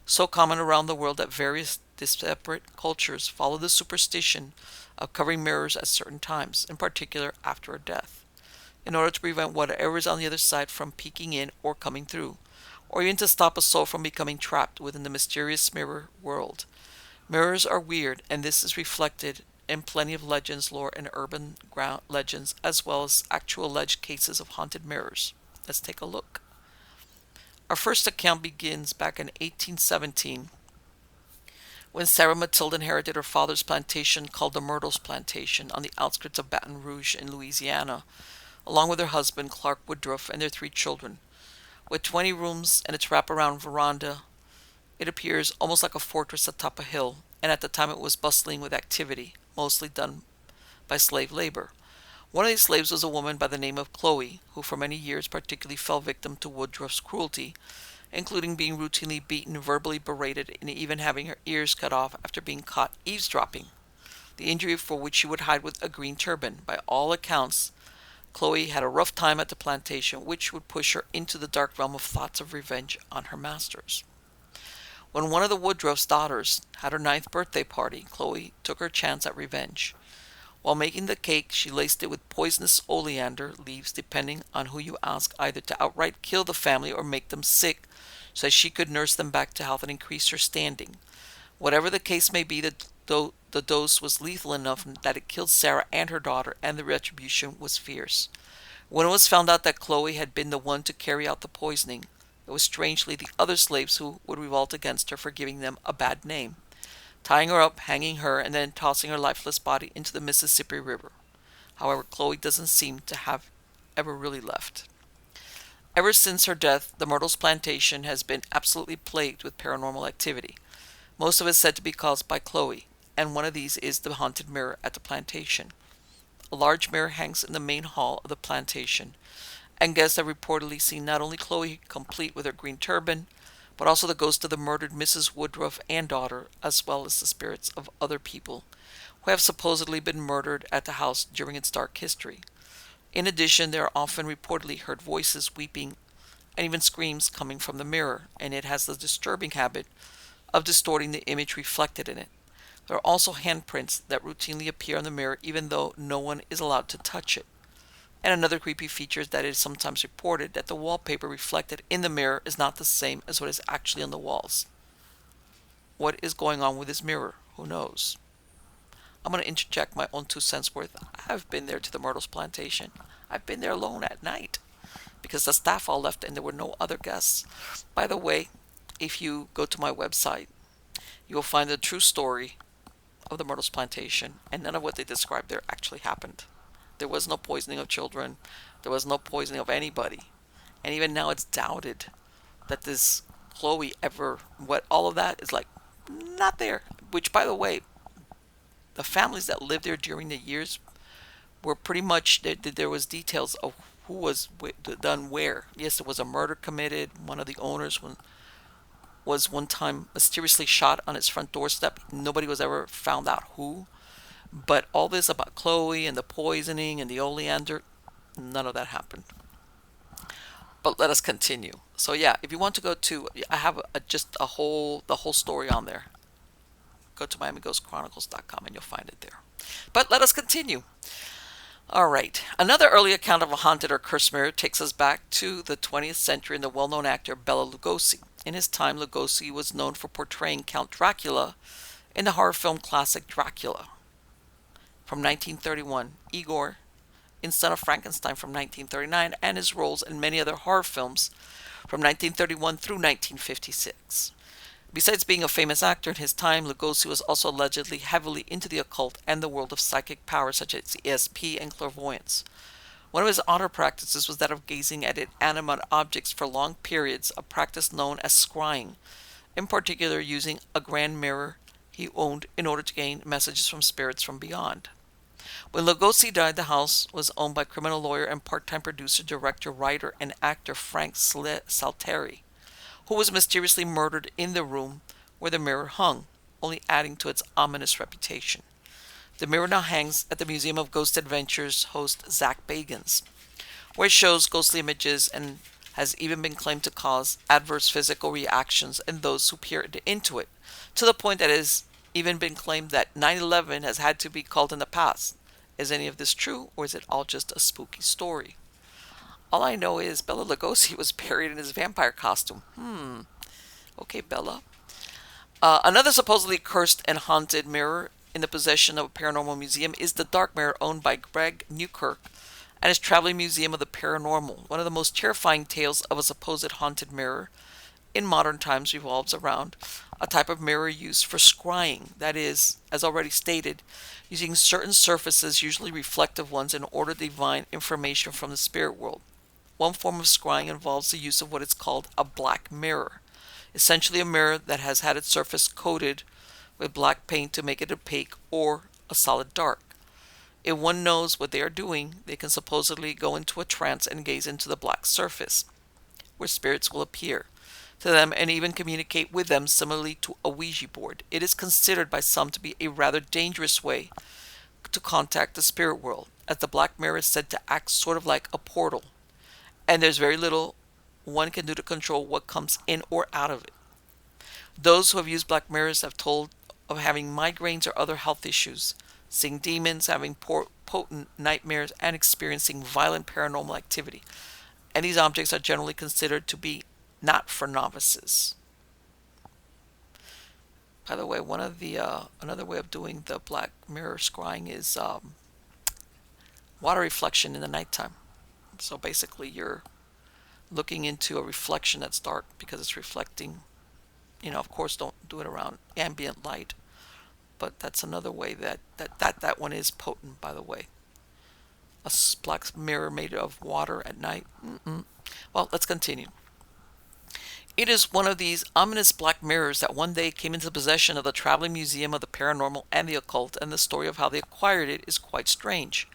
S1: so common around the world that various separate cultures follow the superstition of covering mirrors at certain times, in particular after a death, in order to prevent whatever is on the other side from peeking in or coming through, or even to stop a soul from becoming trapped within the mysterious mirror world. Mirrors are weird, and this is reflected in plenty of legends, lore, and urban legends, as well as actual alleged cases of haunted mirrors. Let's take a look. Our first account begins back in 1817, when Sarah Matilda inherited her father's plantation called the Myrtles Plantation on the outskirts of Baton Rouge in Louisiana, along with her husband Clark Woodruff and their 3 children. With 20 rooms and its wraparound veranda, it appears almost like a fortress atop a hill, and at the time it was bustling with activity, mostly done by slave labor. One of these slaves was a woman by the name of Chloe, who for many years particularly fell victim to Woodruff's cruelty, including being routinely beaten, verbally berated, and even having her ears cut off after being caught eavesdropping, the injury for which she would hide with a green turban. By all accounts, Chloe had a rough time at the plantation, which would push her into the dark realm of thoughts of revenge on her masters. When one of the Woodruff's daughters had her 9th birthday party, Chloe took her chance at revenge. While making the cake, she laced it with poisonous oleander leaves, depending on who you ask, either to outright kill the family or make them sick so that she could nurse them back to health and increase her standing. Whatever the case may be, the dose was lethal enough that it killed Sarah and her daughter, and the retribution was fierce. When it was found out that Chloe had been the one to carry out the poisoning, it was strangely the other slaves who would revolt against her for giving them a bad name, tying her up, hanging her, and then tossing her lifeless body into the Mississippi River. However, Chloe doesn't seem to have ever really left. Ever since her death, the Myrtles plantation has been absolutely plagued with paranormal activity. Most of it said to be caused by Chloe, and one of these is the haunted mirror at the plantation. A large mirror hangs in the main hall of the plantation, and guests have reportedly seen not only Chloe complete with her green turban, but also the ghost of the murdered Mrs. Woodruff and daughter, as well as the spirits of other people who have supposedly been murdered at the house during its dark history. In addition, there are often reportedly heard voices, weeping, and even screams coming from the mirror, and it has the disturbing habit of distorting the image reflected in it. There are also handprints that routinely appear on the mirror even though no one is allowed to touch it. And another creepy feature is that it is sometimes reported that the wallpaper reflected in the mirror is not the same as what is actually on the walls. What is going on with this mirror? Who knows? I'm going to interject my own 2 cents worth. I've been there to the Myrtles plantation. I've been there alone at night because the staff all left and there were no other guests. By the way, if you go to my website, you will find the true story of the Myrtles plantation, and none of what they described there actually happened. There was no poisoning of children. There was no poisoning of anybody. And even now it's doubted that this Chloe ever, what all of that is like, not there. Which, by the way, the families that lived there during the years were pretty much, there was details of who was done where. Yes, there was a murder committed. One of the owners was one time mysteriously shot on his front doorstep. Nobody was ever found out who. But all this about Chloe and the poisoning and the oleander, none of that happened. But let us continue. So yeah, if you want to go to, I have the whole story on there. Go to MiamiGhostChronicles.com and you'll find it there. But let us continue. All right. Another early account of a haunted or cursed mirror takes us back to the 20th century and the well-known actor Bela Lugosi. In his time, Lugosi was known for portraying Count Dracula in the horror film classic Dracula from 1931, Igor in Son of Frankenstein from 1939, and his roles in many other horror films from 1931 through 1956. Besides being a famous actor in his time, Lugosi was also allegedly heavily into the occult and the world of psychic powers such as ESP and clairvoyance. One of his odder practices was that of gazing at inanimate objects for long periods, a practice known as scrying, in particular using a grand mirror he owned in order to gain messages from spirits from beyond. When Lugosi died, the house was owned by criminal lawyer and part-time producer, director, writer, and actor Frank Salteri, who was mysteriously murdered in the room where the mirror hung, only adding to its ominous reputation. The mirror now hangs at the Museum of Ghost Adventures host Zach Bagans, where it shows ghostly images and has even been claimed to cause adverse physical reactions in those who peer into it, to the point that it has even been claimed that 9/11 has had to be called in the past. Is any of this true, or is it all just a spooky story? All I know is Bela Lugosi was buried in his vampire costume. Okay, Bella. Another supposedly cursed and haunted mirror in the possession of a paranormal museum is the Dark Mirror owned by Greg Newkirk and his Traveling Museum of the Paranormal. One of the most terrifying tales of a supposed haunted mirror in modern times revolves around a type of mirror used for scrying. That is, as already stated, using certain surfaces, usually reflective ones, in order to divine information from the spirit world. One form of scrying involves the use of what is called a black mirror, essentially a mirror that has had its surface coated with black paint to make it opaque or a solid dark. If one knows what they are doing, they can supposedly go into a trance and gaze into the black surface, where spirits will appear to them and even communicate with them similarly to a Ouija board. It is considered by some to be a rather dangerous way to contact the spirit world, as the black mirror is said to act sort of like a portal, and there's very little one can do to control what comes in or out of it. Those who have used black mirrors have told of having migraines or other health issues, seeing demons, having potent nightmares, and experiencing violent paranormal activity. And these objects are generally considered to be not for novices. By the way, one of the another way of doing the black mirror scrying is water reflection in the nighttime. So basically, you're looking into a reflection that's dark because it's reflecting. Of course, don't do it around ambient light, but that's another way that one is potent, by the way. A black mirror made of water at night. Well, let's continue. It is one of these ominous black mirrors that one day came into possession of the Traveling Museum of the Paranormal and the Occult, and the story of how they acquired it is quite strange.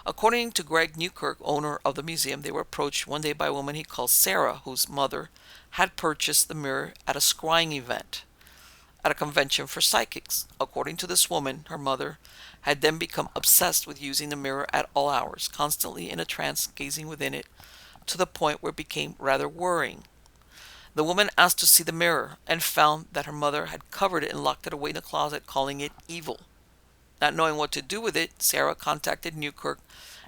S1: According to Greg Newkirk, owner of the museum, they were approached one day by a woman he calls Sarah, whose mother had purchased the mirror at a scrying event at a convention for psychics. According to this woman, her mother had then become obsessed with using the mirror at all hours, constantly in a trance, gazing within it, to the point where it became rather worrying. The woman asked to see the mirror and found that her mother had covered it and locked it away in a closet, calling it evil. Not knowing what to do with it, Sarah contacted Newkirk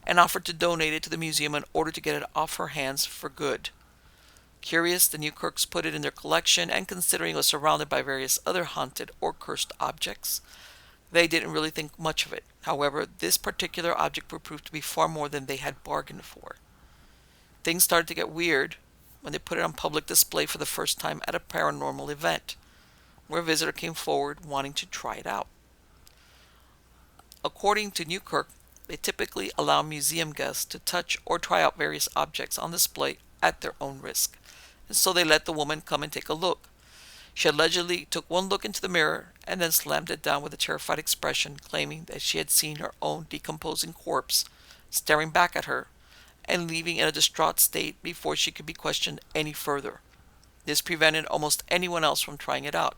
S1: and offered to donate it to the museum in order to get it off her hands for good. Curious, the Newkirks put it in their collection, and considering it was surrounded by various other haunted or cursed objects, they didn't really think much of it. However, this particular object would prove to be far more than they had bargained for. Things started to get weird when they put it on public display for the first time at a paranormal event, where a visitor came forward wanting to try it out. According to Newkirk, they typically allow museum guests to touch or try out various objects on display at their own risk, and so they let the woman come and take a look. She allegedly took one look into the mirror and then slammed it down with a terrified expression, claiming that she had seen her own decomposing corpse staring back at her and leaving in a distraught state before she could be questioned any further. This prevented almost anyone else from trying it out,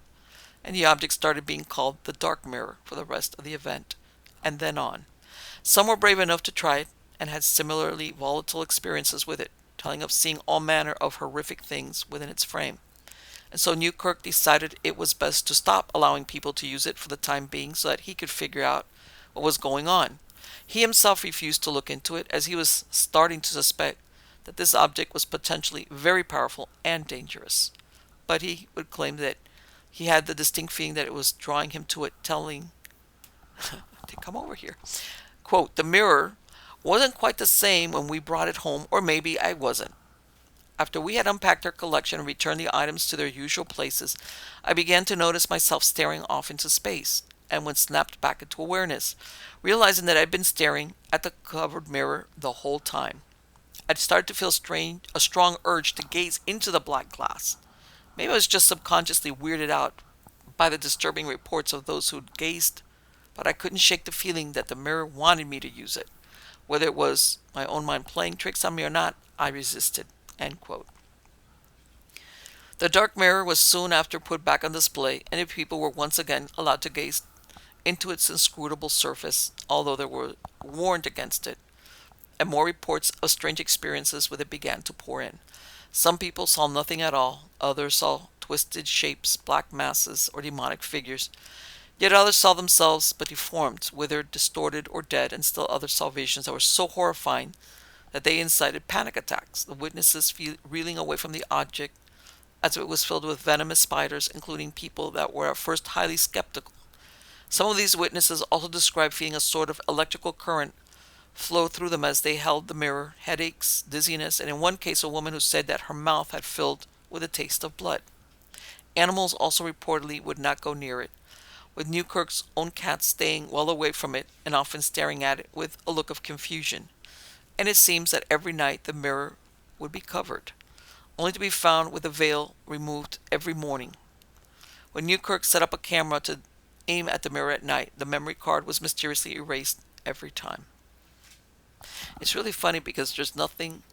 S1: and the object started being called the Dark Mirror for the rest of the event, and then on. Some were brave enough to try it and had similarly volatile experiences with it, telling of seeing all manner of horrific things within its frame. And so Newkirk decided it was best to stop allowing people to use it for the time being so that he could figure out what was going on. He himself refused to look into it, as he was starting to suspect that this object was potentially very powerful and dangerous. But he would claim that he had the distinct feeling that it was drawing him to it, telling to come over here. Quote, "The mirror wasn't quite the same when we brought it home, or maybe I wasn't. After we had unpacked our collection and returned the items to their usual places, I began to notice myself staring off into space, and when snapped back into awareness, realizing that I'd been staring at the covered mirror the whole time. I'd started to feel a strong urge to gaze into the black glass. Maybe I was just subconsciously weirded out by the disturbing reports of those who'd gazed, but I couldn't shake the feeling that the mirror wanted me to use it. Whether it was my own mind playing tricks on me or not, I resisted." End quote. The dark mirror was soon after put back on display, and the people were once again allowed to gaze into its inscrutable surface, although they were warned against it, and more reports of strange experiences with it began to pour in. Some people saw nothing at all, others saw twisted shapes, black masses, or demonic figures, yet others saw themselves but deformed, withered, distorted, or dead, and still others saw visions that were so horrifying that they incited panic attacks, the witnesses reeling away from the object as it was filled with venomous spiders, including people that were at first highly skeptical. Some of these witnesses also described feeling a sort of electrical current flow through them as they held the mirror, headaches, dizziness, and in one case a woman who said that her mouth had filled with a taste of blood. Animals also reportedly would not go near it, with Newkirk's own cat staying well away from it and often staring at it with a look of confusion. And it seems that every night the mirror would be covered, only to be found with the veil removed every morning. When Newkirk set up a camera to aim at the mirror at night, the memory card was mysteriously erased every time. It's really funny because there's nothing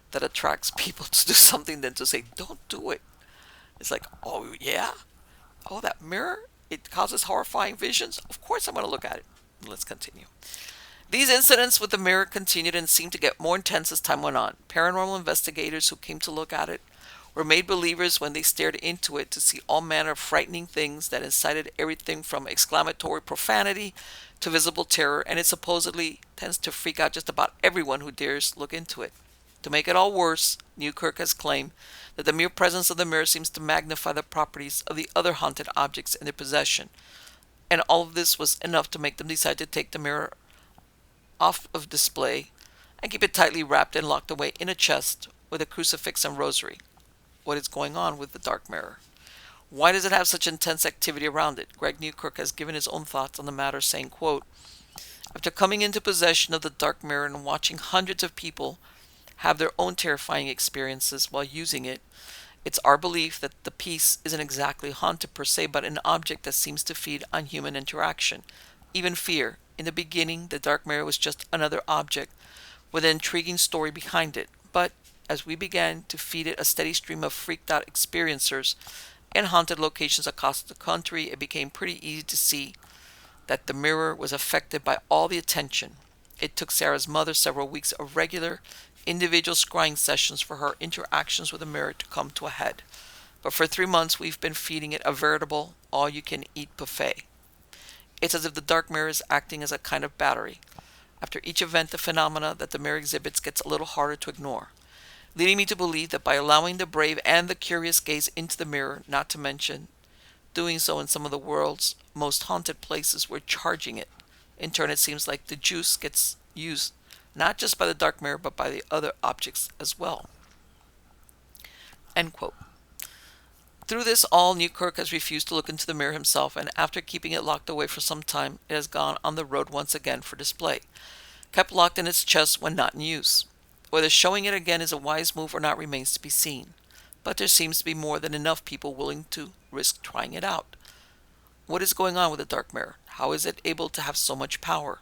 S1: that attracts people to do something than to say, don't do it. It's like, oh yeah? Oh, that mirror? It causes horrifying visions? Of course I'm going to look at it. Let's continue. These incidents with the mirror continued and seemed to get more intense as time went on. Paranormal investigators who came to look at it were made believers when they stared into it to see all manner of frightening things that incited everything from exclamatory profanity to visible terror, and it supposedly tends to freak out just about everyone who dares look into it. To make it all worse, Newkirk has claimed that the mere presence of the mirror seems to magnify the properties of the other haunted objects in their possession, and all of this was enough to make them decide to take the mirror off of display and keep it tightly wrapped and locked away in a chest with a crucifix and rosary. What is going on with the dark mirror? Why does it have such intense activity around it? Greg Newkirk has given his own thoughts on the matter, saying, quote, After coming into possession of the dark mirror and watching hundreds of people have their own terrifying experiences while using it, it's our belief that the piece isn't exactly haunted per se, but an object that seems to feed on human interaction, even fear. In the beginning, the dark mirror was just another object with an intriguing story behind it, but as we began to feed it a steady stream of freaked out experiencers and haunted locations across the country, it became pretty easy to see that the mirror was affected by all the attention. It took Sarah's mother several weeks of regular, individual scrying sessions for her interactions with the mirror to come to a head. But for 3 months, we've been feeding it a veritable all-you-can-eat buffet. It's as if the dark mirror is acting as a kind of battery. After each event, the phenomena that the mirror exhibits gets a little harder to ignore, leading me to believe that by allowing the brave and the curious gaze into the mirror, not to mention doing so in some of the world's most haunted places, we're charging it. In turn, it seems like the juice gets used not just by the dark mirror, but by the other objects as well. End quote. Through this all, Newkirk has refused to look into the mirror himself, and after keeping it locked away for some time, it has gone on the road once again for display, kept locked in its chest when not in use. Whether showing it again is a wise move or not remains to be seen, but there seems to be more than enough people willing to risk trying it out. What is going on with the dark mirror? How is it able to have so much power?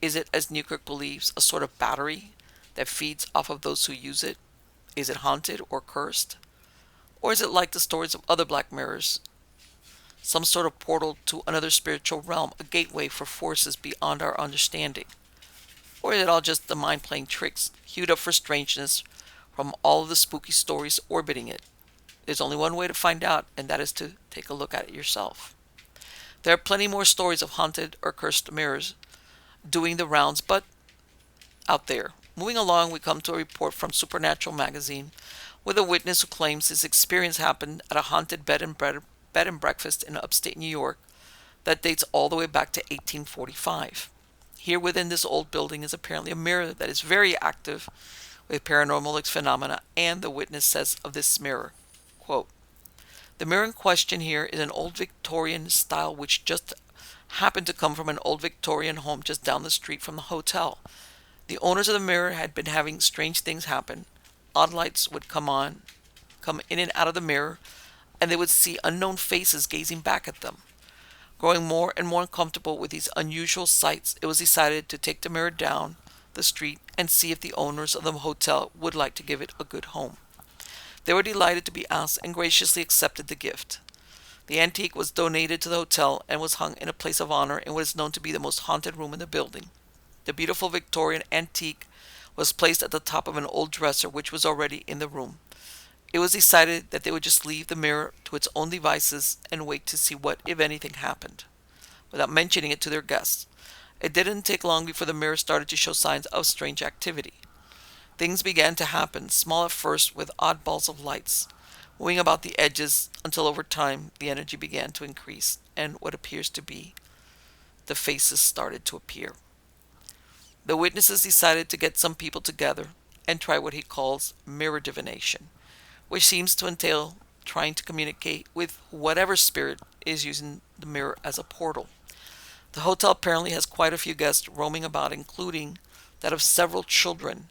S1: Is it, as Newkirk believes, a sort of battery that feeds off of those who use it? Is it haunted or cursed? Or is it like the stories of other black mirrors, some sort of portal to another spiritual realm, a gateway for forces beyond our understanding? Or is it all just the mind playing tricks, hewed up for strangeness from all of the spooky stories orbiting it? There's only one way to find out, and that is to take a look at it yourself. There are plenty more stories of haunted or cursed mirrors doing the rounds, but out there. Moving along, we come to a report from Supernatural magazine with a witness who claims his experience happened at a haunted bed and breakfast in upstate New York that dates all the way back to 1845. Here within this old building is apparently a mirror that is very active with paranormal phenomena, and the witness says of this mirror, quote, "The mirror in question here is an old Victorian style which just happened to come from an old Victorian home just down the street from the hotel. The owners of the mirror had been having strange things happen. Odd lights would come in and out of the mirror, and they would see unknown faces gazing back at them. Growing more and more uncomfortable with these unusual sights, it was decided to take the mirror down the street and see if the owners of the hotel would like to give it a good home. They were delighted to be asked and graciously accepted the gift. The antique was donated to the hotel and was hung in a place of honor in what is known to be the most haunted room in the building. The beautiful Victorian antique was placed at the top of an old dresser which was already in the room. It was decided that they would just leave the mirror to its own devices and wait to see what, if anything, happened, without mentioning it to their guests. It didn't take long before the mirror started to show signs of strange activity. Things began to happen, small at first with odd balls of lights, moving about the edges until over time the energy began to increase and what appears to be the faces started to appear. The witnesses decided to get some people together and try what he calls mirror divination, which seems to entail trying to communicate with whatever spirit is using the mirror as a portal. The hotel apparently has quite a few guests roaming about, including that of several children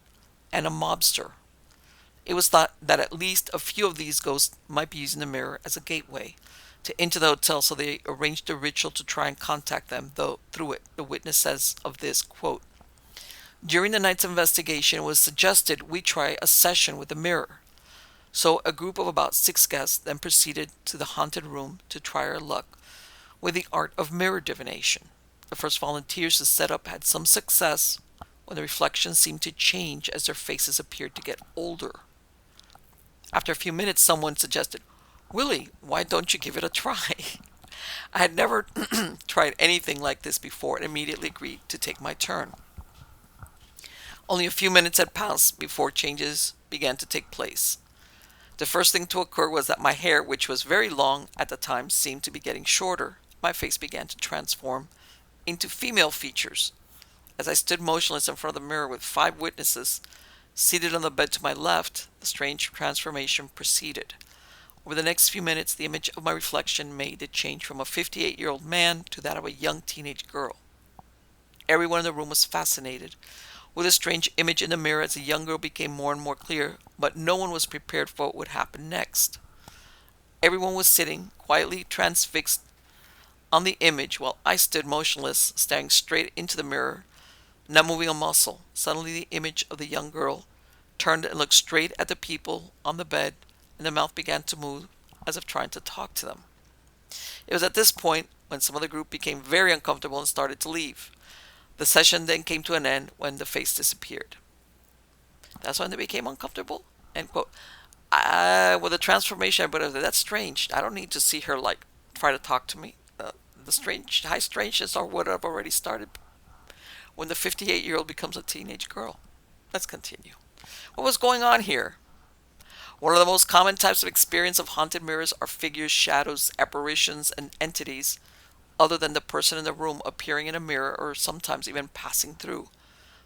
S1: and a mobster. It was thought that at least a few of these ghosts might be using the mirror as a gateway to into the hotel, so they arranged a ritual to try and contact them, though through it. The witness says of this, quote, "During the night's investigation, it was suggested we try a session with the mirror. So a group of about 6 guests then proceeded to the haunted room to try our luck with the art of mirror divination. The first volunteers to set up had some success when the reflections seemed to change as their faces appeared to get older. After a few minutes, someone suggested, 'Willie, why don't you give it a try?' I had never tried anything like this before and immediately agreed to take my turn. Only a few minutes had passed before changes began to take place. The first thing to occur was that my hair, which was very long at the time, seemed to be getting shorter. My face began to transform into female features. As I stood motionless in front of the mirror with 5 witnesses seated on the bed to my left, the strange transformation proceeded. Over the next few minutes, the image of my reflection made it change from a 58-year-old man to that of a young teenage girl. Everyone in the room was fascinated with a strange image in the mirror as the young girl became more and more clear, but no one was prepared for what would happen next. Everyone was sitting, quietly transfixed on the image, while I stood motionless, staring straight into the mirror, not moving a muscle. Suddenly, the image of the young girl turned and looked straight at the people on the bed, and the mouth began to move as if trying to talk to them. It was at this point when some of the group became very uncomfortable and started to leave. The session then came to an end when the face disappeared. That's when they became uncomfortable. End quote. With the transformation, but that's strange. I don't need to see her like try to talk to me. The high strangeness or would have already started when the 58-year-old becomes a teenage girl. Let's continue. What was going on here? One of the most common types of experience of haunted mirrors are figures, shadows, apparitions, and entities other than the person in the room appearing in a mirror or sometimes even passing through.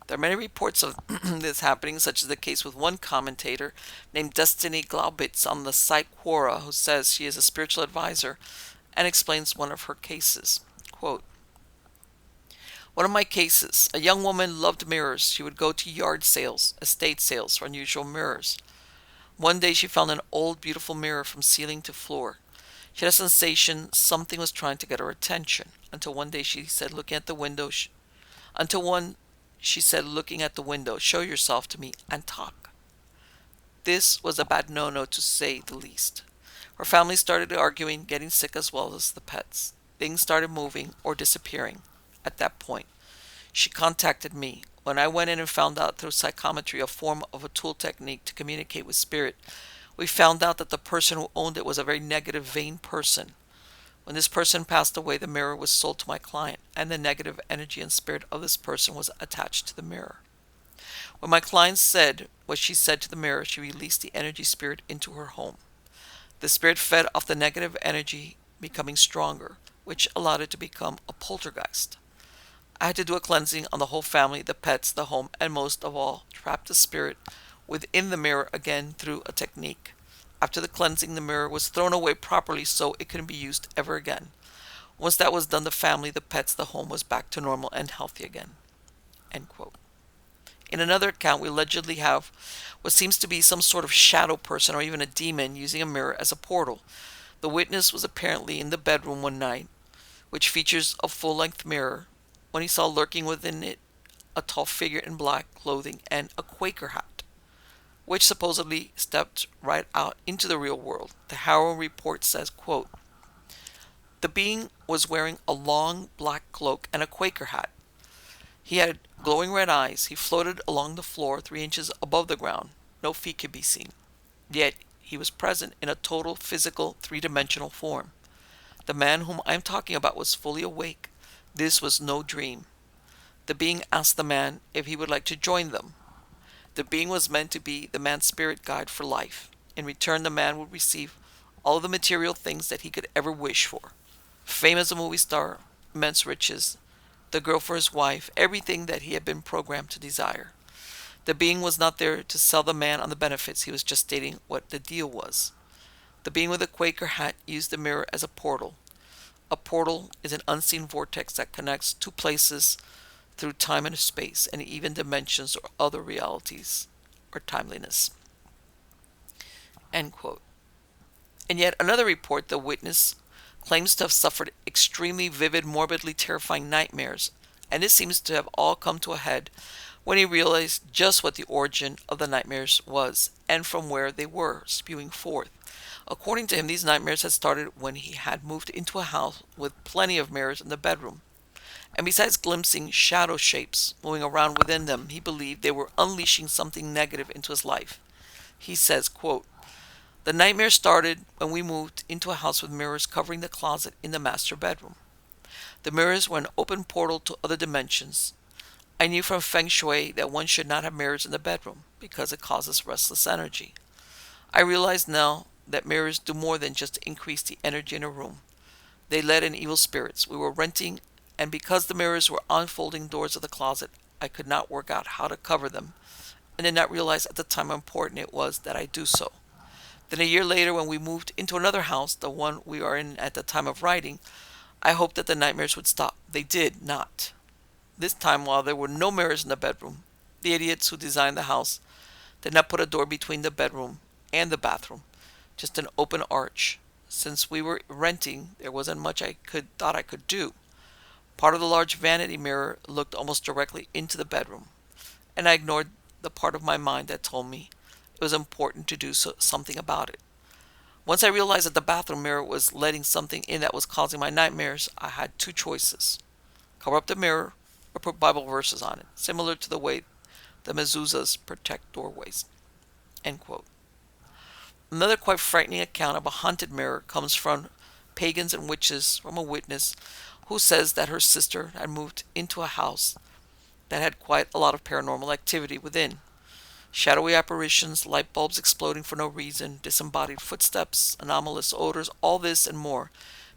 S1: There are many reports of this happening, such as the case with one commentator named Destiny Glaubitz on the site Quora, who says she is a spiritual advisor and explains one of her cases. Quote, one of my cases, a young woman loved mirrors. She would go to yard sales, estate sales for unusual mirrors. One day she found an old, beautiful mirror from ceiling to floor. She had a sensation something was trying to get her attention, until one day she said, looking at the window, she said, looking at the window, show yourself to me and talk. This was a bad no-no, to say the least. Her family started arguing, getting sick as well as the pets. Things started moving or disappearing. At that point, she contacted me. When I went in and found out through psychometry a form of a tool technique to communicate with spirit, we found out that the person who owned it was a very negative, vain person. When this person passed away, the mirror was sold to my client, and the negative energy and spirit of this person was attached to the mirror. When my client said what she said to the mirror, she released the energy spirit into her home. The spirit fed off the negative energy, becoming stronger, which allowed it to become a poltergeist. I had to do a cleansing on the whole family, the pets, the home, and most of all, trap the spirit within the mirror again through a technique. After the cleansing, the mirror was thrown away properly so it couldn't be used ever again. Once that was done, the family, the pets, the home was back to normal and healthy again. End quote. In another account, we allegedly have what seems to be some sort of shadow person or even a demon using a mirror as a portal. The witness was apparently in the bedroom one night, which features a full-length mirror, when he saw lurking within it a tall figure in black clothing and a Quaker hat, which supposedly stepped right out into the real world. The harrowing report says, quote, the being was wearing a long black cloak and a Quaker hat. He had glowing red eyes. He floated along the floor 3 inches above the ground. No feet could be seen. Yet he was present in a total physical 3-dimensional form. The man whom I am talking about was fully awake. This was no dream. The being asked the man if he would like to join them. The being was meant to be the man's spirit guide for life. In return, the man would receive all of the material things that he could ever wish for. Fame as a movie star, immense riches, the girl for his wife, everything that he had been programmed to desire. The being was not there to sell the man on the benefits. He was just stating what the deal was. The being with the Quaker hat used the mirror as a portal. A portal is an unseen vortex that connects two places through time and space, and even dimensions or other realities or timeliness. End quote. And yet another report, the witness claims to have suffered extremely vivid, morbidly terrifying nightmares, and this seems to have all come to a head when he realized just what the origin of the nightmares was and from where they were spewing forth. According to him, these nightmares had started when he had moved into a house with plenty of mirrors in the bedroom. And besides glimpsing shadow shapes moving around within them, he believed they were unleashing something negative into his life. He says, quote, the nightmare started when we moved into a house with mirrors covering the closet in the master bedroom. The mirrors were an open portal to other dimensions. I knew from Feng Shui that one should not have mirrors in the bedroom because it causes restless energy. I realize now that mirrors do more than just increase the energy in a room. They let in evil spirits. We were renting, and because the mirrors were on folding doors of the closet, I could not work out how to cover them, and did not realize at the time how important it was that I do so. Then a year later, when we moved into another house, the one we are in at the time of writing, I hoped that the nightmares would stop. They did not. This time, while there were no mirrors in the bedroom, the idiots who designed the house did not put a door between the bedroom and the bathroom, just an open arch. Since we were renting, there wasn't much I could do. Part of the large vanity mirror looked almost directly into the bedroom, and I ignored the part of my mind that told me it was important to do something about it. Once I realized that the bathroom mirror was letting something in that was causing my nightmares, I had two choices: cover up the mirror or put Bible verses on it, similar to the way the mezuzahs protect doorways. End quote. Another quite frightening account of a haunted mirror comes from pagans and witches from a witness who says that her sister had moved into a house that had quite a lot of paranormal activity within. Shadowy apparitions, light bulbs exploding for no reason, disembodied footsteps, anomalous odors, all this and more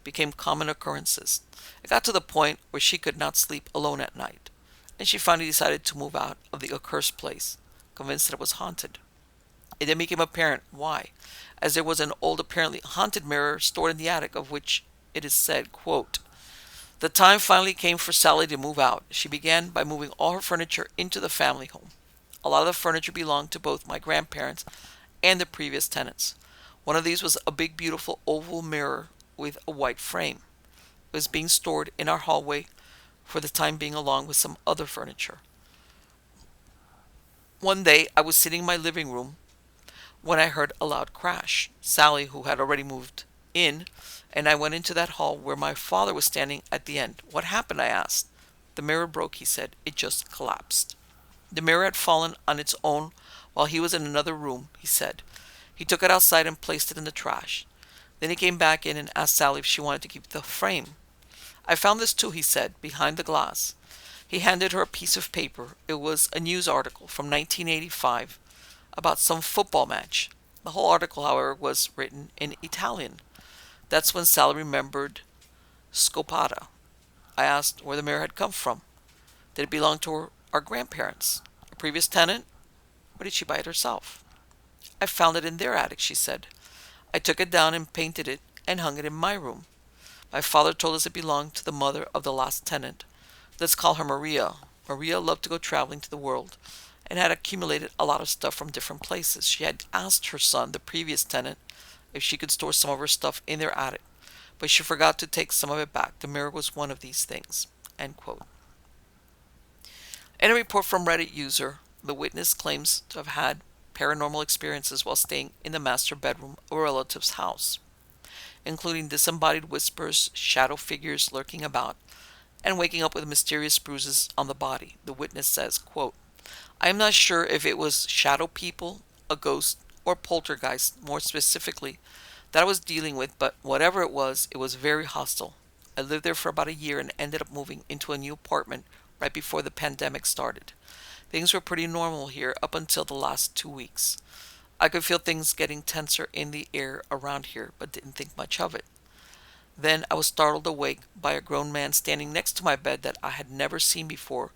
S1: became common occurrences. It got to the point where she could not sleep alone at night, and she finally decided to move out of the accursed place, convinced that it was haunted. It then became apparent why, as there was an old, apparently haunted mirror stored in the attic, of which it is said, quote, "The time finally came for Sally to move out. She began by moving all her furniture into the family home. A lot of the furniture belonged to both my grandparents and the previous tenants. One of these was a big, beautiful oval mirror with a white frame. It was being stored in our hallway for the time being, along with some other furniture. One day, I was sitting in my living room when I heard a loud crash. Sally, who had already moved in, and I went into that hall where my father was standing at the end. 'What happened?' I asked. 'The mirror broke,' he said. 'It just collapsed.' The mirror had fallen on its own while he was in another room," he said. "He took it outside and placed it in the trash. Then he came back in and asked Sally if she wanted to keep the frame. 'I found this too,' he said, 'behind the glass.' He handed her a piece of paper. It was a news article from 1985 about some football match. The whole article, however, was written in Italian. That's when Sally remembered Scopata. I asked where the mirror had come from. Did it belong to our grandparents, a previous tenant, or did she buy it herself? 'I found it in their attic,' she said. 'I took it down and painted it and hung it in my room. My father told us it belonged to the mother of the last tenant. Let's call her Maria. Maria loved to go traveling to the world and had accumulated a lot of stuff from different places. She had asked her son, the previous tenant, if she could store some of her stuff in their attic, but she forgot to take some of it back. The mirror was one of these things." End quote. In a report from Reddit user, the witness claims to have had paranormal experiences while staying in the master bedroom of a relative's house, including disembodied whispers, shadow figures lurking about, and waking up with mysterious bruises on the body. The witness says, quote, "I am not sure if it was shadow people, a ghost, or poltergeist, more specifically, that I was dealing with, but whatever it was very hostile. I lived there for about a year and ended up moving into a new apartment right before the pandemic started. Things were pretty normal here up until the last 2 weeks. I could feel things getting tenser in the air around here, but didn't think much of it. Then I was startled awake by a grown man standing next to my bed that I had never seen before,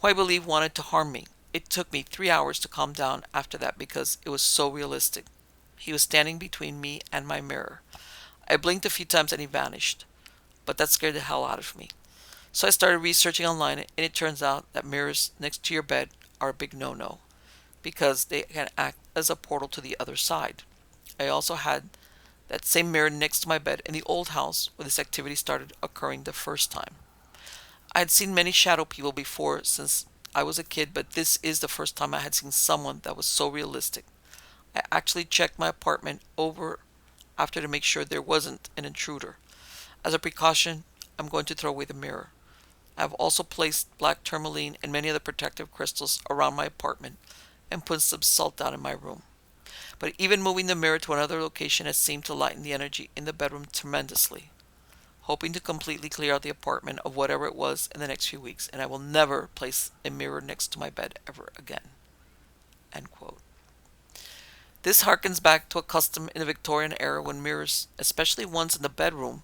S1: who I believe wanted to harm me. It took me 3 hours to calm down after that because it was so realistic. He was standing between me and my mirror. I blinked a few times and he vanished, but that scared the hell out of me. So I started researching online, and it turns out that mirrors next to your bed are a big no-no because they can act as a portal to the other side. I also had that same mirror next to my bed in the old house where this activity started occurring the first time. I had seen many shadow people before since I was a kid, but this is the first time I had seen someone that was so realistic. I actually checked my apartment over after to make sure there wasn't an intruder. As a precaution, I'm going to throw away the mirror. I have also placed black tourmaline and many other protective crystals around my apartment and put some salt down in my room. But even moving the mirror to another location has seemed to lighten the energy in the bedroom tremendously. Hoping to completely clear out the apartment of whatever it was in the next few weeks, and I will never place a mirror next to my bed ever again." End quote. This harkens back to a custom in the Victorian era when mirrors, especially ones in the bedroom,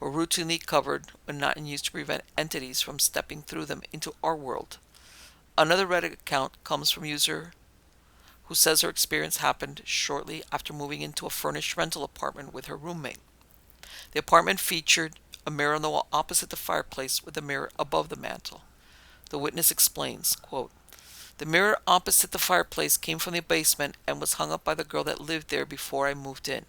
S1: were routinely covered when not in use to prevent entities from stepping through them into our world. Another Reddit account comes from a user who says her experience happened shortly after moving into a furnished rental apartment with her roommate. The apartment featured a mirror on the wall opposite the fireplace with a mirror above the mantel. The witness explains, quote, "The mirror opposite the fireplace came from the basement and was hung up by the girl that lived there before I moved in.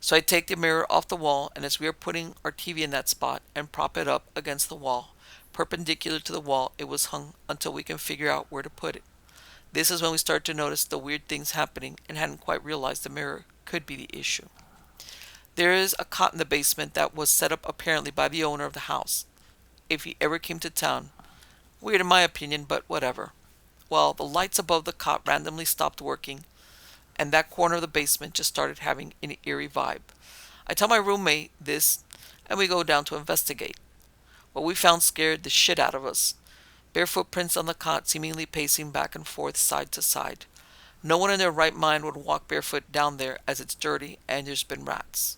S1: So I take the mirror off the wall, and as we are putting our TV in that spot and prop it up against the wall, perpendicular to the wall, it was hung until we can figure out where to put it. This is when we started to notice the weird things happening and hadn't quite realized the mirror could be the issue. There is a cot in the basement that was set up apparently by the owner of the house, if he ever came to town. Weird in my opinion, but whatever. Well, the lights above the cot randomly stopped working, and that corner of the basement just started having an eerie vibe. I tell my roommate this, and we go down to investigate. What we found scared the shit out of us. Bare footprints on the cot seemingly pacing back and forth side to side. No one in their right mind would walk barefoot down there as it's dirty and there's been rats.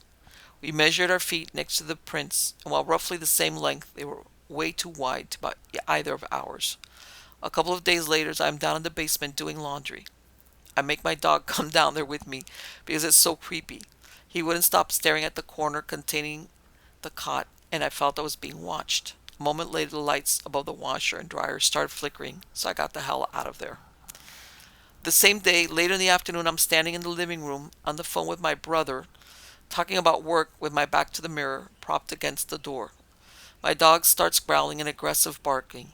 S1: We measured our feet next to the prints, and while roughly the same length, they were way too wide to be either of ours. A couple of days later, I'm down in the basement doing laundry. I make my dog come down there with me because it's so creepy. He wouldn't stop staring at the corner containing the cot, and I felt I was being watched. A moment later, the lights above the washer and dryer started flickering, so I got the hell out of there. The same day, later in the afternoon, I'm standing in the living room on the phone with my brother, talking about work with my back to the mirror, propped against the door. My dog starts growling and aggressive barking.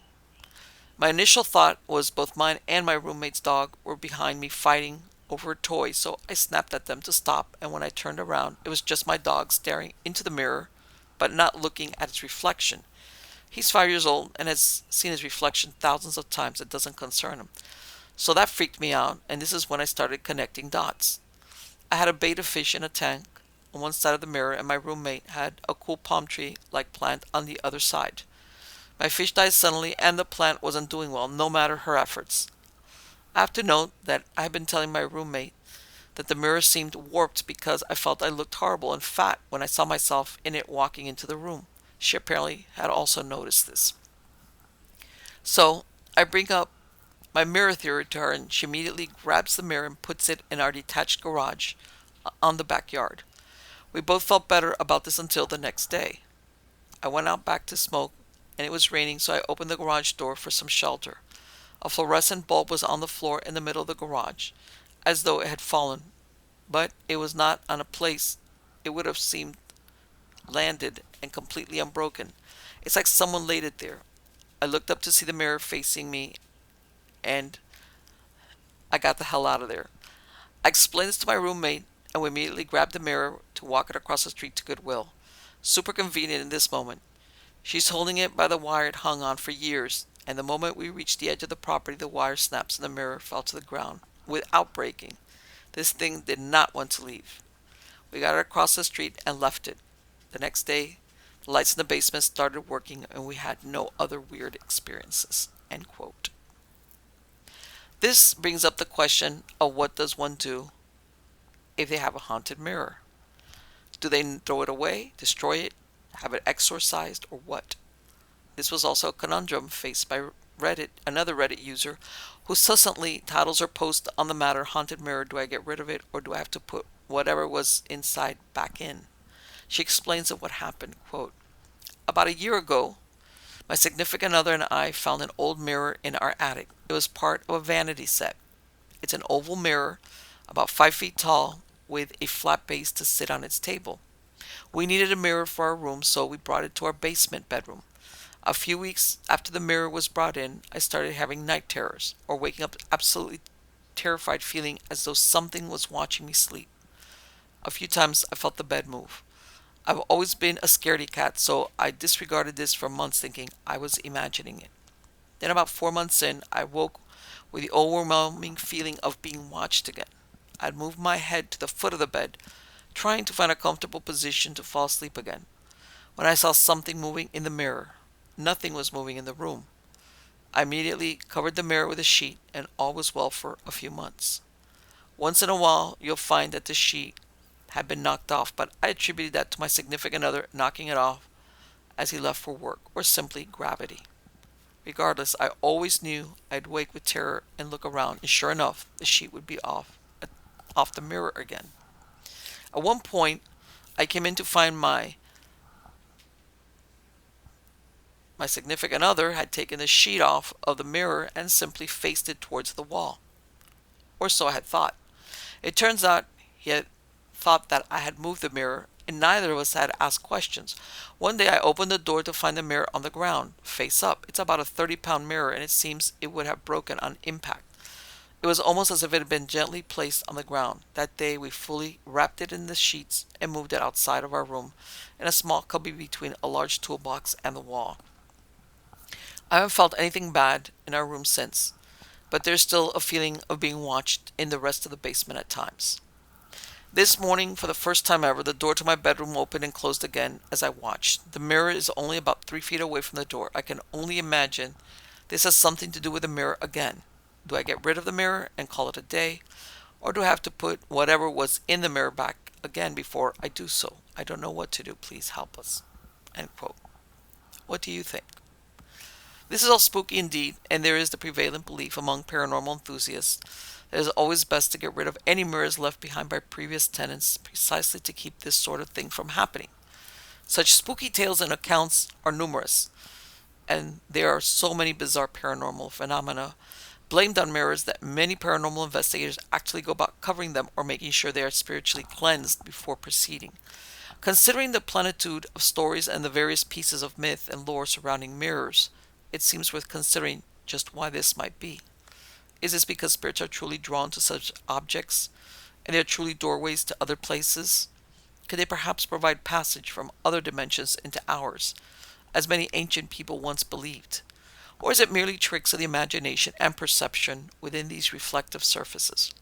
S1: My initial thought was both mine and my roommate's dog were behind me fighting over a toy, so I snapped at them to stop, and when I turned around, it was just my dog staring into the mirror, but not looking at its reflection. He's 5 years old and has seen his reflection thousands of times. It doesn't concern him. So that freaked me out, and this is when I started connecting dots. I had a betta fish in a tank on one side of the mirror, and my roommate had a cool palm tree-like plant on the other side. My fish died suddenly, and the plant wasn't doing well, no matter her efforts. I have to note that I had been telling my roommate that the mirror seemed warped because I felt I looked horrible and fat when I saw myself in it walking into the room. She apparently had also noticed this. So I bring up my mirror theory to her, and she immediately grabs the mirror and puts it in our detached garage on the backyard. We both felt better about this until the next day. I went out back to smoke, and it was raining, so I opened the garage door for some shelter. A fluorescent bulb was on the floor in the middle of the garage, as though it had fallen, but it was not on a place it would have seemed landed and completely unbroken. It's like someone laid it there. I looked up to see the mirror facing me, and I got the hell out of there. I explained this to my roommate, and we immediately grabbed the mirror to walk it across the street to Goodwill. Super convenient in this moment. She's holding it by the wire it hung on for years, and the moment we reached the edge of the property, the wire snaps and the mirror fell to the ground without breaking. This thing did not want to leave. We got it across the street and left it. The next day, the lights in the basement started working, and we had no other weird experiences. End quote. This brings up the question of what does one do if they have a haunted mirror? Do they throw it away, destroy it, have it exorcised, or what? This was also a conundrum faced by Reddit, another Reddit user, who succinctly titles her post on the matter, "Haunted Mirror, do I get rid of it, or do I have to put whatever was inside back in?" She explains of what happened, quote, "About a year ago, my significant other and I found an old mirror in our attic. It was part of a vanity set. It's an oval mirror, about 5 feet tall, with a flat base to sit on its table. We needed a mirror for our room, so we brought it to our basement bedroom. A few weeks after the mirror was brought in, I started having night terrors, or waking up absolutely terrified, feeling as though something was watching me sleep. A few times I felt the bed move. I've always been a scaredy cat, so I disregarded this for months, thinking I was imagining it. Then about 4 months in, I woke with the overwhelming feeling of being watched again. I'd moved my head to the foot of the bed, trying to find a comfortable position to fall asleep again, when I saw something moving in the mirror. Nothing was moving in the room. I immediately covered the mirror with a sheet, and all was well for a few months. Once in a while, you'll find that the sheet had been knocked off, but I attributed that to my significant other knocking it off as he left for work, or simply gravity. Regardless, I always knew I'd wake with terror and look around, and sure enough, the sheet would be off the mirror again. At one point, I came in to find my My significant other had taken the sheet off of the mirror and simply faced it towards the wall. Or so I had thought. It turns out he had thought that I had moved the mirror, and neither of us had asked questions. One day I opened the door to find the mirror on the ground, face up. It's about a 30-pound mirror, and it seems it would have broken on impact. It was almost as if it had been gently placed on the ground. That day we fully wrapped it in the sheets and moved it outside of our room, in a small cubby between a large toolbox and the wall. I haven't felt anything bad in our room since, but there's still a feeling of being watched in the rest of the basement at times. This morning, for the first time ever, the door to my bedroom opened and closed again as I watched. The mirror is only about 3 feet away from the door. I can only imagine this has something to do with the mirror again. Do I get rid of the mirror and call it a day? Or do I have to put whatever was in the mirror back again before I do so? I don't know what to do. Please help us. End quote. What do you think? This is all spooky indeed, and there is the prevalent belief among paranormal enthusiasts that it is always best to get rid of any mirrors left behind by previous tenants, precisely to keep this sort of thing from happening. Such spooky tales and accounts are numerous, and there are so many bizarre paranormal phenomena blamed on mirrors that many paranormal investigators actually go about covering them or making sure they are spiritually cleansed before proceeding. Considering the plenitude of stories and the various pieces of myth and lore surrounding mirrors, it seems worth considering just why this might be. Is this because spirits are truly drawn to such objects, and they are truly doorways to other places? Could they perhaps provide passage from other dimensions into ours, as many ancient people once believed? Or is it merely tricks of the imagination and perception within these reflective surfaces?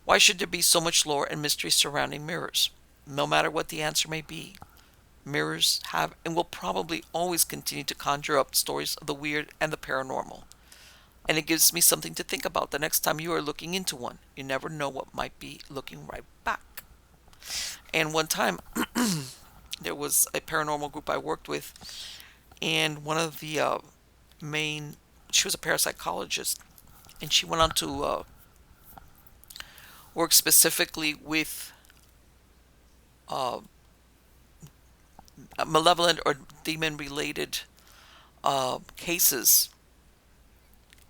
S1: Why should there be so much lore and mystery surrounding mirrors? No matter what the answer may be, mirrors have and will probably always continue to conjure up stories of the weird and the paranormal. And it gives me something to think about the next time you are looking into one. You never know what might be looking right back. And one time, there was a paranormal group I worked with, and one of the she was a parapsychologist, and she went on to work specifically with malevolent or demon-related cases.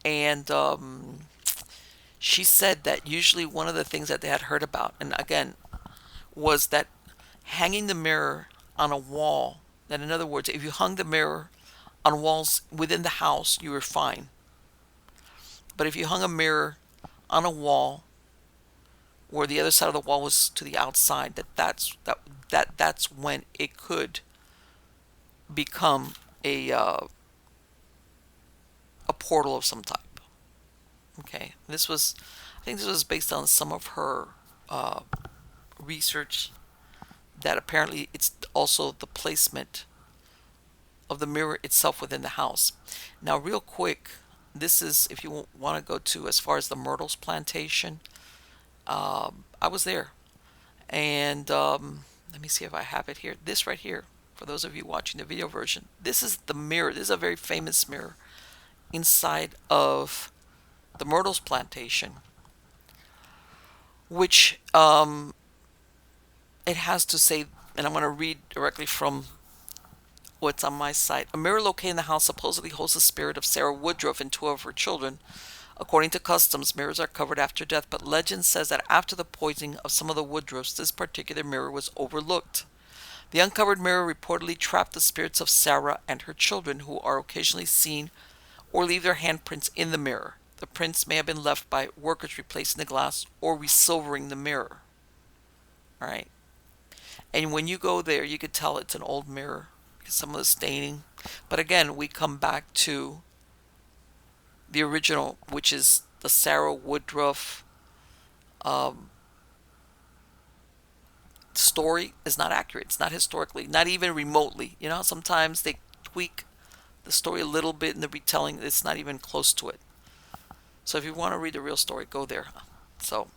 S1: And she said that usually one of the things that they had heard about, and again, was that hanging the mirror on a wall, that in other words, if you hung the mirror on walls within the house, you were fine. But if you hung a mirror on a wall where the other side of the wall was to the outside, that's when it could become a portal of some type. Okay, I think this was based on some of her research, that apparently it's also the placement of the mirror itself within the house. Now, real quick, this is if you want to go to as far as the Myrtles plantation. I was there, and let me see if I have it here. This right here, for those of you watching the video version, this is the mirror. This is a very famous mirror inside of the Myrtles plantation, which it has to say, and I'm going to read directly from what's on my site. A mirror located in the house supposedly holds the spirit of Sarah Woodruff and two of her children. According to customs, mirrors are covered after death, but legend says that after the poisoning of some of the Woodruffs, this particular mirror was overlooked. The uncovered mirror reportedly trapped the spirits of Sarah and her children, who are occasionally seen or leave their handprints in the mirror. The prints may have been left by workers replacing the glass or resilvering the mirror. All right. And when you go there, you could tell it's an old mirror because some of the staining. But again, we come back to the original, which is the Sarah Woodruff story is not accurate. It's not historically, not even remotely. You know, sometimes they tweak the story a little bit in the retelling. It's not even close to it. So if you want to read the real story, go there. So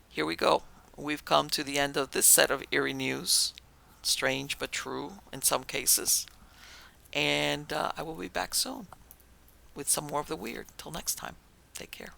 S1: here we go. We've come to the end of this set of eerie news. Strange but true in some cases. And I will be back soon with some more of the weird. Till next time, take care.